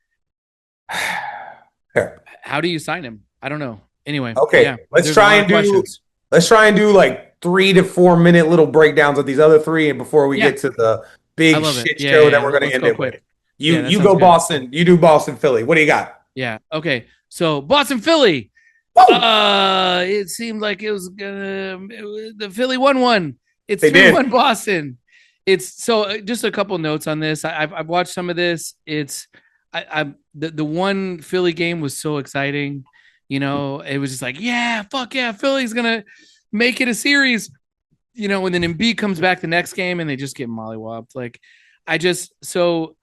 Here. how do you sign him? I don't know. Anyway, Okay, yeah, there's a lot of questions. let's try and do like 3 to 4 minute little breakdowns of these other three, and before we Yeah, get to the I big love it. shit Yeah, show yeah, that yeah. we're going to Let's end go it with. quick. Yeah, that You sounds go good. Boston, you do Boston, Philly. What do you got? Yeah. Okay. So Boston, Philly. Woo! It seemed like it was gonna the Philly won one. It's They 3-1 did. Boston. It's so just a couple notes on this. I've watched some of this. It's I the one Philly game was so exciting. You know, it was just like, yeah, fuck yeah, Philly's gonna make it a series. You know, and then Embiid comes back the next game and they just get mollywopped. Like, I just so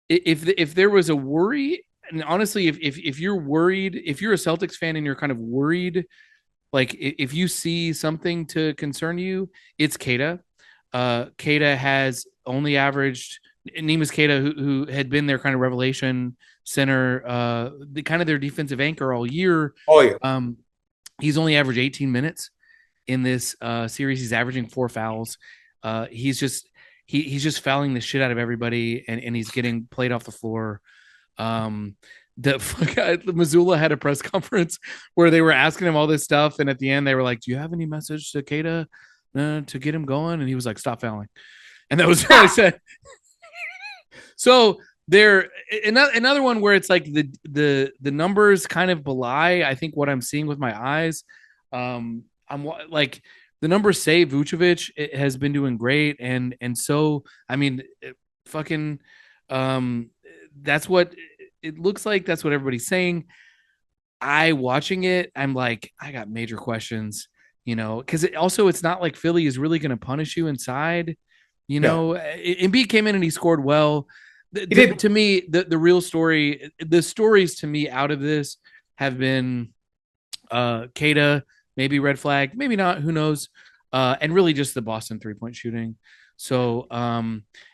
if there was a worry, and honestly, if you're worried, if you're a Celtics fan and you're kind of worried, like if you see something to concern you, it's Kata. Kata has only averaged Nemus Kata, who had been their kind of revelation center, the kind of their defensive anchor all year. Oh yeah. Um, he's only averaged 18 minutes in this series. He's averaging 4 fouls. He's just he's just fouling the shit out of everybody, and he's getting played off the floor. Um, the Missoula had a press conference where they were asking him all this stuff, and at the end they were like, "Do you have any message to Kata to get him going?" And he was like, "Stop fouling," and that was what I said. So there, another one where it's like the numbers kind of belie, I think, what I'm seeing with my eyes. I'm like the numbers say Vucevic has been doing great, and so I mean, fucking, um, that's what it looks like. That's what everybody's saying. I watching it, I'm like, I got major questions, you know, because it's not like Philly is really going to punish you inside. You No. know, Embiid came in and he scored well. He did. To me, the real story, the stories to me out of this have been Kata, maybe red flag, maybe not, who knows? And really just the Boston 3-point shooting. So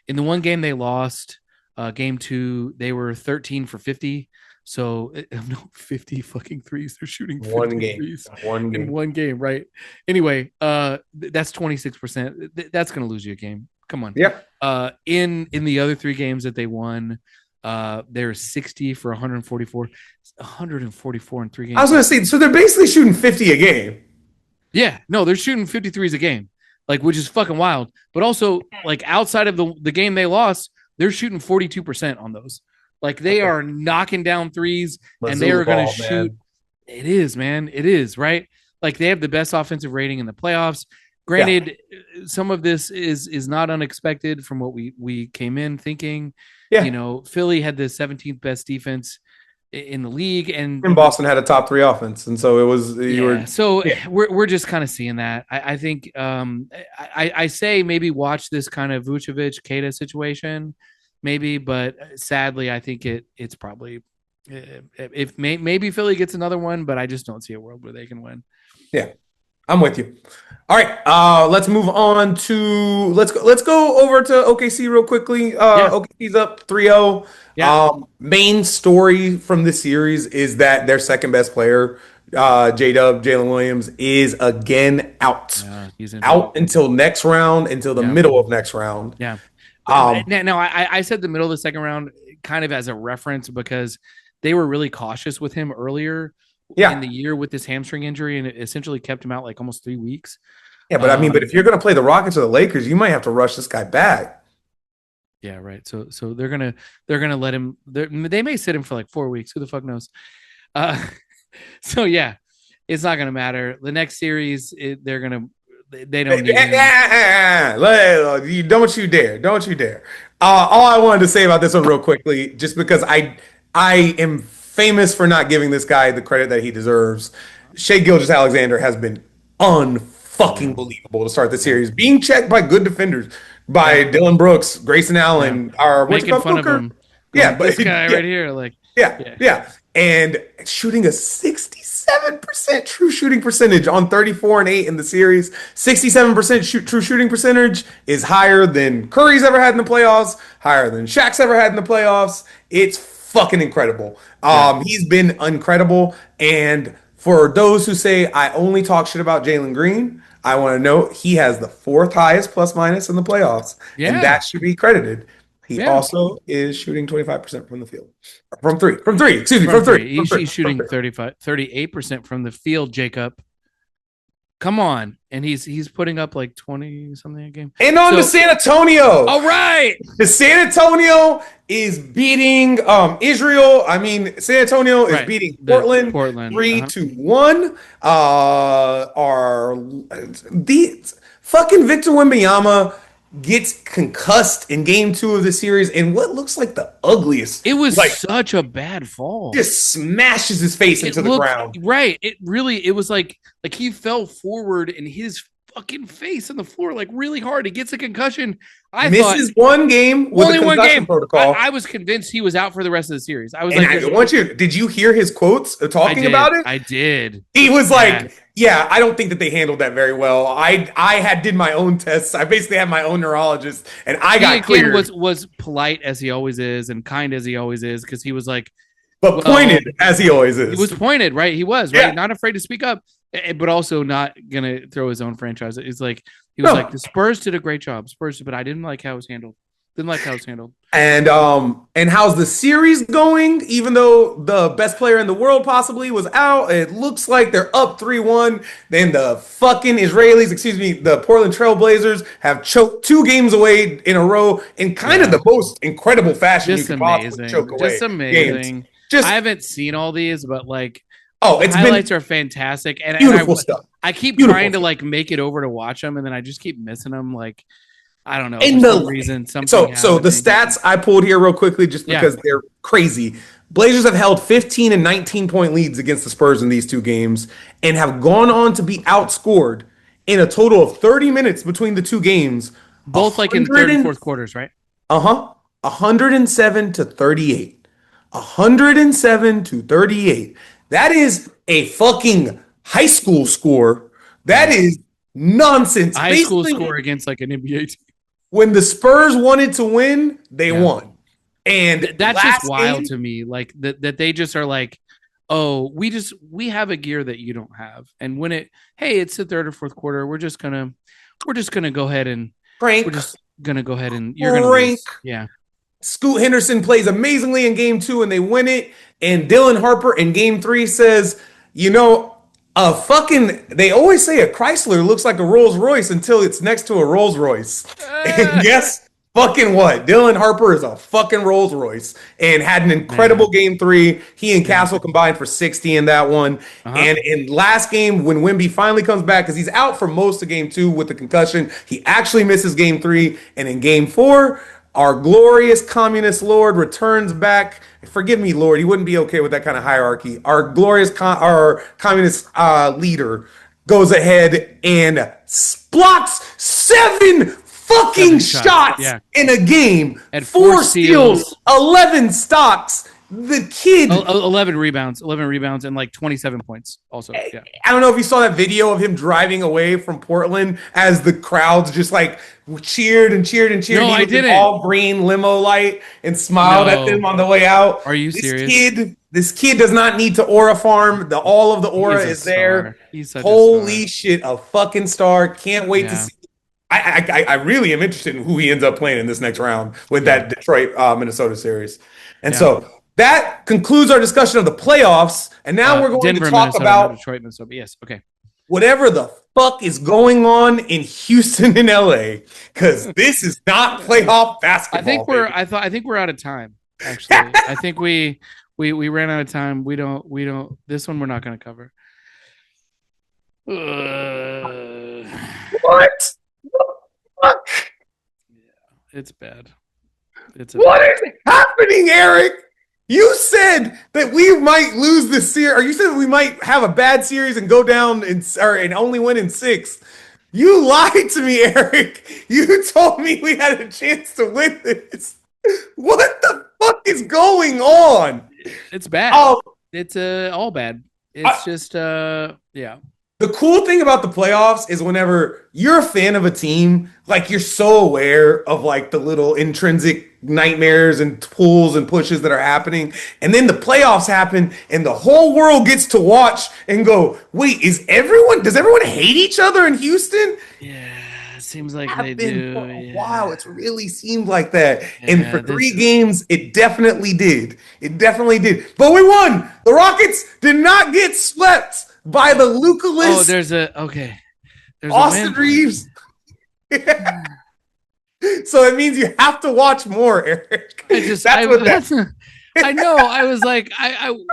in the one game they lost, game two, they were 13 for 50. So no 50 fucking threes. They're shooting One 50 game. threes One in game. one game, right? Anyway, that's 26%. That's gonna lose you a game. Come on. Yeah. In the other three games that they won, they're 60 for 144 in 3 games. I was going to say, so they're basically shooting 50 a game. Yeah, no, they're shooting 53s a game, like, which is fucking wild. But also, like, outside of the game they lost, they're shooting 42% on those. Like, they are knocking down threes, and they Missoula are going to ball, shoot. man. It is, man. It is, right? Like, they have the best offensive rating in the playoffs. Yeah. Granted, some of this is not unexpected from what we came in thinking. You Yeah. know, Philly had the 17th best defense in the league, and And Boston had a top three offense. And so it was, you yeah, were, so yeah. we're just kind of seeing that. I think I say maybe watch this kind of Vucevic Kata situation, maybe, but sadly I think it's probably if maybe Philly gets another one, but I just don't see a world where they can win. Yeah. I'm with you. All right, let's move on to let's go over to OKC real quickly. Yeah, OKC's up 3-0. yeah, Main story from this series is that their second best player, J-Dub, Jalen Williams, is again out. yeah, he's injured. Out until next round, until the Yeah, middle of next round. yeah. Um, Now I said the middle of the second round kind of as a reference because they were really cautious with him earlier in yeah. the year with this hamstring injury, and it essentially kept him out like almost 3 weeks. Yeah, but I mean, but if you're gonna play the Rockets or the Lakers, you might have to rush this guy back. Yeah, right. So they're gonna let him. They may sit him for like 4 weeks. Who the fuck knows? Uh, so yeah, it's not gonna matter. The next series, they're gonna. They don't need him. Don't you dare! Don't you dare! All I wanted to say about this one real quickly, just because I am famous for not giving this guy the credit that he deserves. Shea Gilgeous-Alexander has been Yeah, unfucking believable to start the yeah, series, being checked by good defenders. by Yeah. Dylan Brooks, Grayson Yeah. Allen, or what's it Making called, fun of Booker? him. Yeah, Going, but this guy yeah, right here. Like, yeah, yeah. yeah. And shooting a 67% true shooting percentage on 34 and 8 in the series. 67% true shooting percentage is higher than Curry's ever had in the playoffs, higher than Shaq's ever had in the playoffs. It's fucking incredible. Yeah. He's been incredible. And for those who say I only talk shit about Jalen Green, I want to note he has the fourth highest plus minus in the playoffs, and Yeah. that should be credited. He Yeah. also is shooting 25% from the field. From three, excuse me, From from three, three. from three, He's from shooting three. 38% from the field, Jacob. Come on. And he's putting up like 20 something a game. And on to So, San Antonio. all right. The San Antonio is beating Israel. I mean, San Antonio is Right. beating The Portland Portland. 3-1. Are the fucking Victor Wembanyama gets concussed in game 2 of the series in what looks like the ugliest, It was like such a bad fall. just smashes his face It into the looked ground. right. It was like he fell forward and his fucking face on the floor like really hard. He gets a concussion. I Misses thought one game with only a one concussion game. protocol. I was convinced he was out for the rest of the series. I was And like, I want you, did you hear his quotes talking about it? I did. He was Yeah. like, yeah, I don't think that they handled that very well. I did my own tests. I basically had my own neurologist, and I got cleared. Was polite as he always is and kind as he always is because he was like, but pointed as he always is. He was pointed, right? He was right, Yeah. not afraid to speak up, but also not gonna throw his own franchise. It's like he was like the Spurs did a great job, Spurs, but I didn't like how it was handled. Didn't like how it was handled. And how's the series going? Even though the best player in the world possibly was out, it looks like they're up 3-1. Then the fucking Israelis, excuse me, the Portland Trailblazers have choked 2 games away in a row in kind of the most incredible fashion Just you could possibly choke away. Just amazing. Games. Just I haven't seen all these, but like it's highlights are fantastic. And beautiful stuff. I keep trying to like make it over to watch them, and then I just keep missing them. Like I don't know, for some reason. So the stats I pulled here real quickly just because they're crazy. Blazers have held 15 and 19-point leads against the Spurs in these 2 games and have gone on to be outscored in a total of 30 minutes between the 2 games. Both like in third and fourth quarters, right? 107-38. 107-38. That is a fucking high school score. That is nonsense. High school score against like an NBA team. When the Spurs wanted to win, they won. And that's just wild to me. Like that they just are like, oh, we have a gear that you don't have. And when it's the third or fourth quarter, we're just gonna go ahead and crank. We're just gonna go ahead and you're gonna lose. Yeah. Scoot Henderson plays amazingly in game 2 and they win it. And Dylan Harper in game 3 says, they always say a Chrysler looks like a Rolls Royce until it's next to a Rolls Royce. And guess fucking what? Dylan Harper is a fucking Rolls Royce and had an incredible game 3. He and Castle combined for 60 in that one. And in last game, when Wemby finally comes back, because he's out for most of game 2 with the concussion, he actually misses game 3. And in game 4, our glorious communist lord returns back. Forgive me, Lord. He wouldn't be okay with that kind of hierarchy. Our glorious our communist leader goes ahead and blocks 7 fucking shots in a game. And 4 steals, 11 stocks. The kid 11 rebounds and like 27 points also. Yeah. I don't know if you saw that video of him driving away from Portland as the crowds just like cheered and cheered and cheered. No, I didn't. All green limo light and smiled at them on the way out. Are you serious? This kid does not need to aura farm. All of the aura is there. He's such Holy shit, a fucking star. Can't wait to see. I really am interested in who he ends up playing in this next round with that Detroit Minnesota series. And so that concludes our discussion of the playoffs. And now we're going to talk about Detroit, Minnesota. Yes. Okay. Whatever the fuck is going on in Houston and LA, because this is not playoff basketball. I think we're out of time. Actually, I think we ran out of time. We don't. This one we're not going to cover. What? Fuck? Yeah, it's bad. What is happening, Eric? You said that we might lose this series, or you said we might have a bad series and go down and only win in 6. You lied to me, Eric. You told me we had a chance to win this. What the fuck is going on? It's bad. Um, It's all bad. It's I, just yeah. the cool thing about the playoffs is whenever you're a fan of a team, like you're so aware of like the little intrinsic nightmares and pulls and pushes that are happening. And then the playoffs happen and the whole world gets to watch and go, wait, does everyone hate each other in Houston? Yeah, it seems like they Have been do. for a Yeah. while. It's really seemed like that. And Yeah, for three this games, it definitely did. It definitely did. But we won. The Rockets did not get swept by the Oh, Luca-less there's a Austin win. Reeves. So it means you have to watch more, Eric. That's what that. I know. I was like,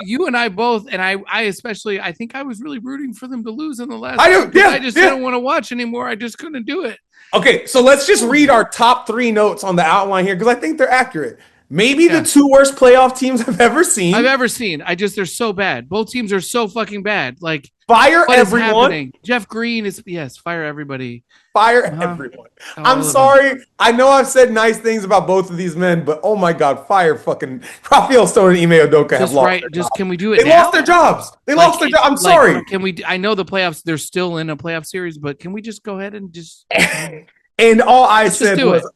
you and I both, and I especially, I think I was really rooting for them to lose in the last I game do. because I Yeah, just yeah. didn't want to watch anymore. I just couldn't do it. Okay, so let's just read our top three notes on the outline here because I think they're accurate. Maybe the Yeah, two worst playoff teams I've ever I've seen. ever seen. They're so bad. Both teams are so fucking bad. Like, Fire what is everyone. happening? Jeff Green is yes, fire everybody. Fire Uh-huh. everyone. All I'm of them. sorry. I know I've said nice things about both of these men, but oh my God, fire fucking Rafael Stone and Ime Udoka have Just lost right. their Just jobs. can we do it They now? lost their jobs. They Like, lost their job. I'm like, sorry. can we? I know the playoffs. They're still in a playoff series, but can we just go ahead and just And all I let's just said do was it?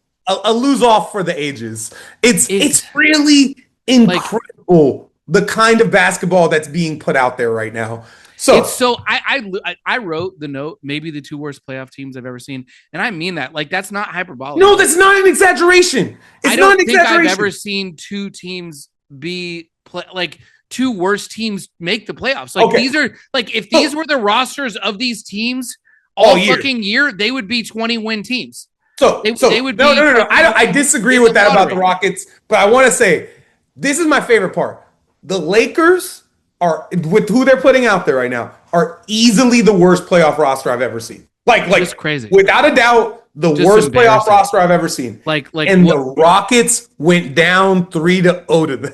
a lose off for the ages. It's It's really like incredible the kind of basketball that's being put out there right now. it's So so I wrote the note maybe the two worst playoff teams I've ever seen, and I mean that. Like that's not hyperbolic. no, that's not an exaggeration. It's I not an don't think I've ever exaggeration. seen two teams be like two worst teams make the playoffs. Like Okay. these are like if these So were the rosters of these teams all all year. fucking year, they would be 20-win teams. So, They so would no, be no, no, no. fucking I disagree in with the that about the lottery. Rockets, but I want to say this is my favorite part. The Lakers are with who they're putting out there right now are easily the worst playoff roster I've ever seen. Just crazy. Without a doubt, the Just worst playoff embarrassing. roster I've ever seen. Like And what? the Rockets went down 3-0 to them.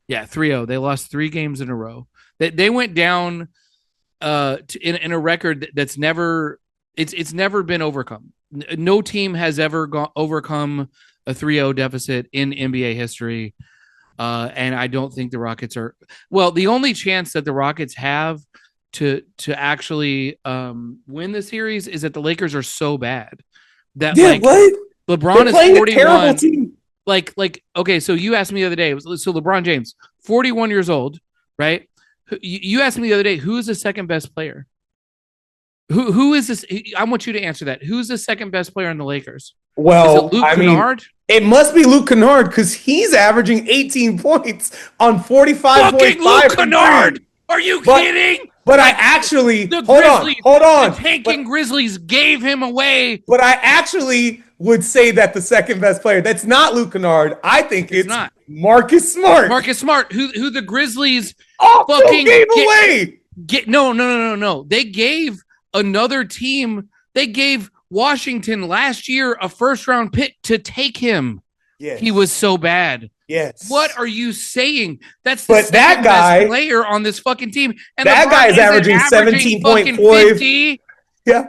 Yeah, 3-0. They lost 3 games in a row. They went down in a record that's never it's never been overcome. No team has ever overcome a 3-0 deficit in NBA history. And I don't think the Rockets are well, the only chance that the Rockets have to actually win the series is that the Lakers are so bad that Yeah, like what? LeBron They're is playing a terrible 41. team. Like okay, so you asked me the other day. So LeBron James, 41 years old, right? You asked me the other day, who is the second best player? Who is this? I want you to answer that. Who's the second best player in the Lakers? Is it Well, Luke I mean, Kennard? it must be Luke Kennard because he's averaging 18 points on 45.5 Fucking Luke from Kennard! three. Are you But- kidding? But I actually The hold Grizzlies, on. the tanking Grizzlies gave him away. But I actually would say that the second best player, that's not Luke Kennard. I think it's not. Marcus Smart. Marcus Smart, who the Grizzlies Also fucking gave away. no. They gave another team. They gave Washington last year a first round pick to take him. Yes. He was so bad. Yes. What are you saying? That's the But that second guy- best player on this fucking team. And That LeBron guy is isn't averaging fucking 17.5. 50. Yeah.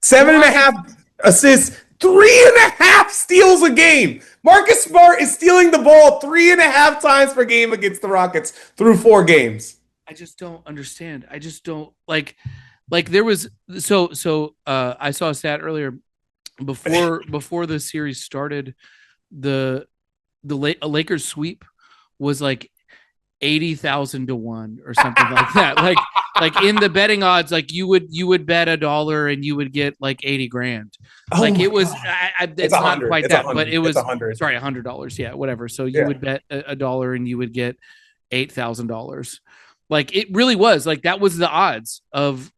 7.5 assists, 3.5 steals a game. Marcus Smart is stealing the ball 3.5 times per game against the Rockets through 4 games. I just don't understand. I just don't like there was I saw a stat earlier before the series started, the Lakers sweep was like 80,000 to 1 or something like that. Like in the betting odds, like you would bet $1 and you would get like 80 grand. Like it was, it's not 100. quite It's that, 100. but it was It's 100. sorry, $100. Yeah, whatever. So you would bet $1 and you would get $8,000. Like it really was like that was the odds of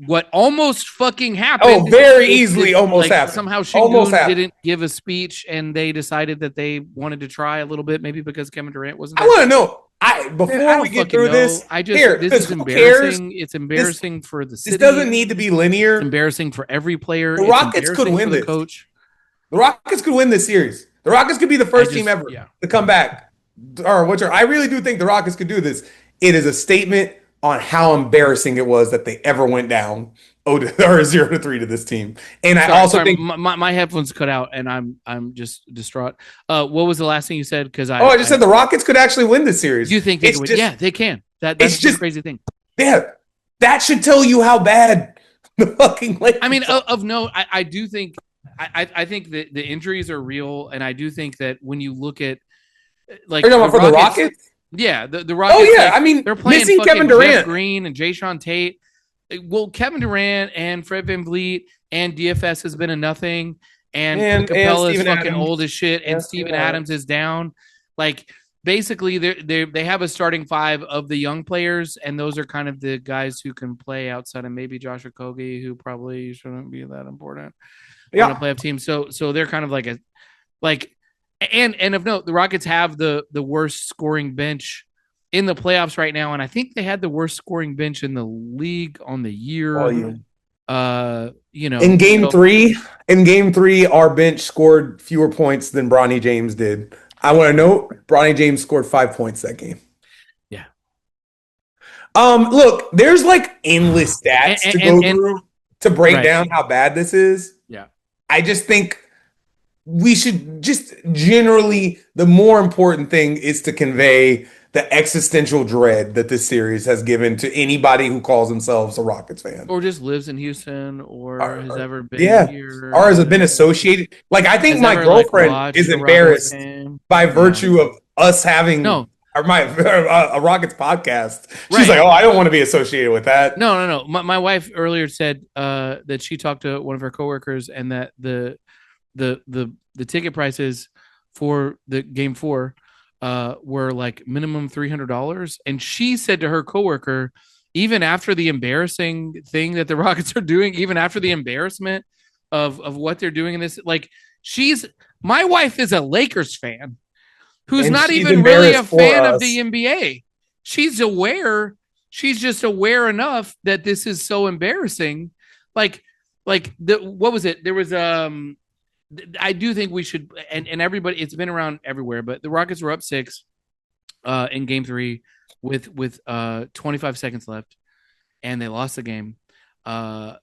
what almost fucking happened. Oh, very easily almost happened. Somehow Almost Şengün happened. didn't give a speech and they decided that they wanted to try a little bit, maybe because Kevin Durant wasn't I there. want to know. I Before don't we get fucking through know. this, This is who embarrassing. It's embarrassing for the city. This doesn't need to be linear. It's embarrassing for every player. The It's Rockets could embarrassing win for the this. coach. The Rockets could win this series. The Rockets could be the first team ever yeah. to come back. I really do think the Rockets could do this. It is a statement on how embarrassing it was that they ever went down 0-3 to this team. And I also think my headphones cut out and I'm just distraught. What was the last thing you said? Because I just said the Rockets could actually win this series. Do you think they can win? Yeah, they can. That's just a crazy thing. Yeah, that should tell you how bad the fucking Lakers. I mean, of note, I do think I think that the injuries are real, and I do think that when you look at like the Rockets, yeah, the Rockets. Oh yeah, like, I mean, they're playing missing Kevin Durant, Jeff Green, and Jayshawn Tate. Well, Kevin Durant and Fred VanVleet and DFS has been a nothing, and Capella is fucking old as shit, and Steven Adams is down. Like basically, they have a starting five of the young players, and those are kind of the guys who can play outside of maybe Josh Okogie, who probably shouldn't be that important on a playoff team. So they're kind of and of note, the Rockets have the worst scoring bench in the playoffs right now, and I think they had the worst scoring bench in the league on the year. In game three, our bench scored fewer points than Bronny James did. I want to note Bronny James scored 5 points that game. Yeah. Look, there's like endless stats to go through to break down how bad this is. Yeah. I just think we should just generally, the more important thing is to convey the existential dread that this series has given to anybody who calls themselves a Rockets fan. Or just lives in Houston or has ever been here. Or has been associated. Like, I think my girlfriend is embarrassed by virtue of us having a Rockets podcast. She's like, oh, I don't want to be associated with that. No. My wife earlier said that she talked to one of her coworkers and that the ticket prices for the game 4 were like minimum $300, and she said to her coworker, even after the embarrassing thing that the Rockets are doing, even after the embarrassment of what they're doing in this, like my wife is a Lakers fan who's not even really a fan of the NBA. She's just aware enough that this is so embarrassing. What was it? There was I do think we should, and everybody, it's been around everywhere, but the Rockets were up 6 in game 3 with 25 seconds left, and they lost the game. The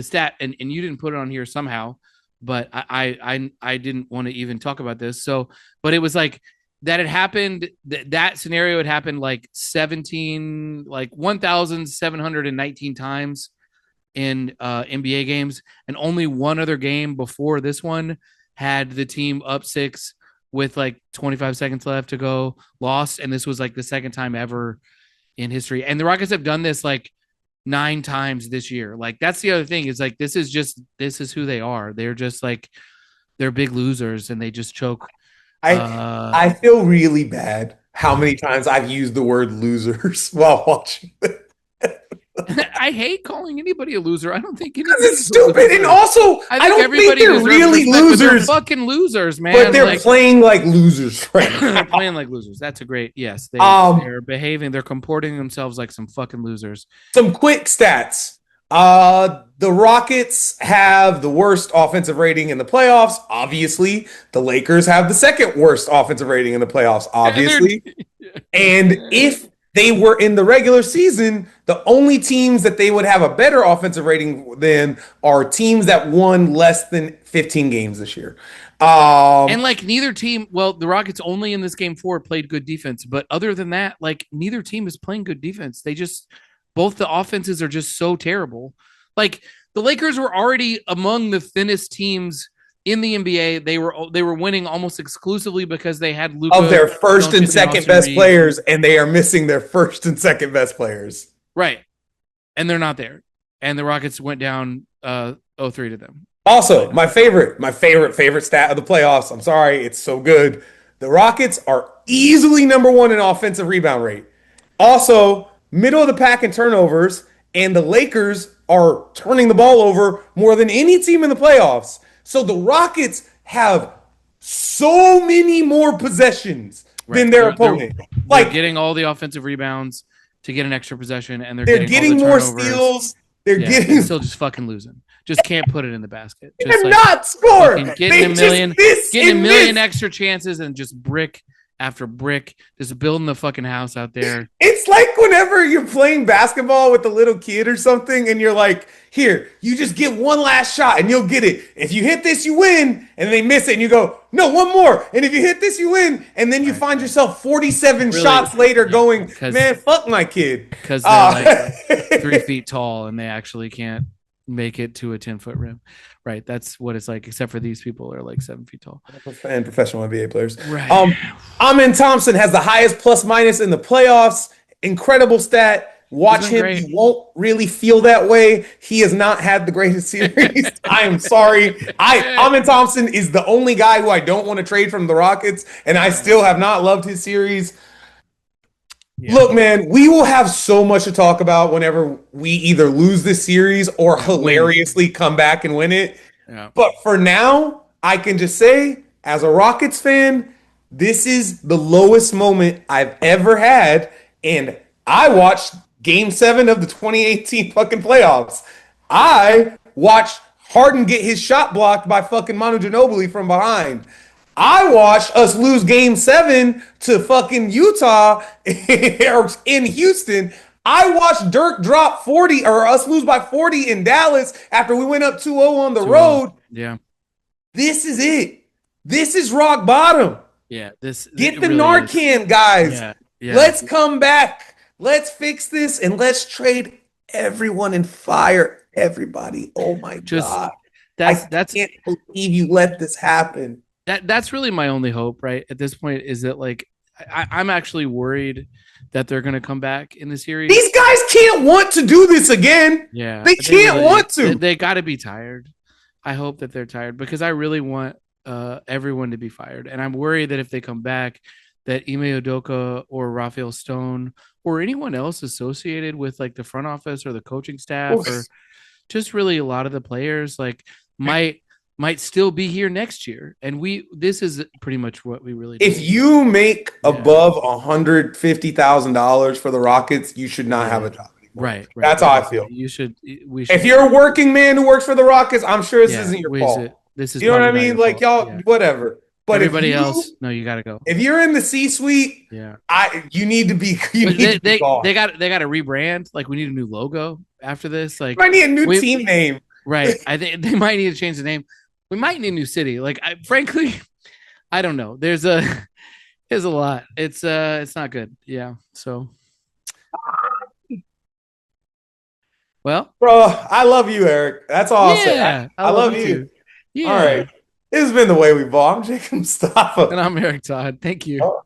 stat, and you didn't put it on here somehow, but I didn't want to even talk about this. So, but it was like that had happened, that scenario had happened like 1,719 times in NBA games, and only one other game before this one had the team up 6 with like 25 seconds left to go, lost, and this was like the second time ever in history. And the Rockets have done this like 9 times this year. Like that's the other thing, is like this is who they are. They're just like, they're big losers and they just choke. I feel really bad how many times I've used the word losers while watching it. I hate calling anybody a loser. I don't think because it's stupid, and also I don't think they're really losers. They're fucking losers, man. But they're playing like losers. Right? They're playing like losers. That's a great yes. They're behaving. They're comporting themselves like some fucking losers. Some quick stats. The Rockets have the worst offensive rating in the playoffs. Obviously, the Lakers have the second worst offensive rating in the playoffs. Obviously, and if they were in the regular season, the only teams that they would have a better offensive rating than are teams that won less than 15 games this year. And like neither team, well, the Rockets only in this game 4 played good defense, but other than that, like neither team is playing good defense. They just, both the offenses are just so terrible. Like the Lakers were already among the thinnest teams in the NBA. They were winning almost exclusively because they had Luka of their first and second best players, and they are missing their first and second best players. Right. And they're not there. And the Rockets went down 0-3 to them. Also, my favorite stat of the playoffs. I'm sorry, it's so good. The Rockets are easily number 1 in offensive rebound rate. Also, middle of the pack in turnovers, and the Lakers are turning the ball over more than any team in the playoffs. So the Rockets have so many more possessions than their opponent. They're getting all the offensive rebounds to get an extra possession, and they're getting more steals. They're still just fucking losing. Just can't put it in the basket. Just not score. Getting a million extra chances and just brick after brick, just building the fucking house out there. It's like whenever you're playing basketball with a little kid or something, and you're like, here, you just get one last shot and you'll get it. If you hit this, you win. And they miss it, and you go, no, one more. And if you hit this, you win. And then you find yourself 47 Really, shots later going, man, fuck my kid. Because they're like 3 feet tall and they actually can't make it to a 10-foot rim. Right. That's what it's like, except for these people are like 7 feet tall. And professional NBA players. Right. Amin Thompson has the highest plus minus in the playoffs. Incredible stat. Watch him. Great. You won't really feel that way. He has not had the greatest series. I am sorry. Amin Thompson is the only guy who I don't want to trade from the Rockets, and I still have not loved his series. Yeah. Look, man, we will have so much to talk about whenever we either lose this series or hilariously come back and win it. Yeah. But for now, I can just say, as a Rockets fan, this is the lowest moment I've ever had, and I watched Game 7 of the 2018 fucking playoffs. I watched Harden get his shot blocked by fucking Manu Ginobili from behind. I watched us lose Game 7 to fucking Utah or in Houston. I watched Dirk drop 40 or us lose by 40 in Dallas after we went up 2-0 on the road. Yeah. This is it. This is rock bottom. Yeah. Get the really Narcan, is. Guys. Yeah. Yeah. Let's come back. Let's fix this and let's trade everyone and fire everybody. Oh my God. I can't believe you let this happen. That's really my only hope, right? At this point, is that like I'm actually worried that they're going to come back in the series. These guys can't want to do this again. Yeah, they can't want to. They got to be tired. I hope that they're tired because I really want everyone to be fired, and I'm worried that if they come back, that Ime Udoka or Raphael Stone or anyone else associated with like the front office or the coaching staff or just really a lot of the players like might still be here next year. And this is pretty much what we really do. If you make above $150,000 for the Rockets, you should not have a job anymore. Right. That's how I feel. We should. If you're a working man who works for the Rockets, I'm sure this isn't your fault. This is, you know what I mean? Like y'all, whatever. But everybody else, no, you got to go. If you're in the C-suite, you need to be. They got to rebrand. Like we need a new logo after this. Like I need a new team name. Right. I think they might need to change the name. We might need a new city. Like frankly, I don't know. There's a lot. It's not good. Yeah. So. Well, bro, I love you, Eric. That's all I'll say. I love you. Yeah. All right. This has been The Way We Ball. I'm Jacob Mustafa. And I'm Eric Todd. Thank you.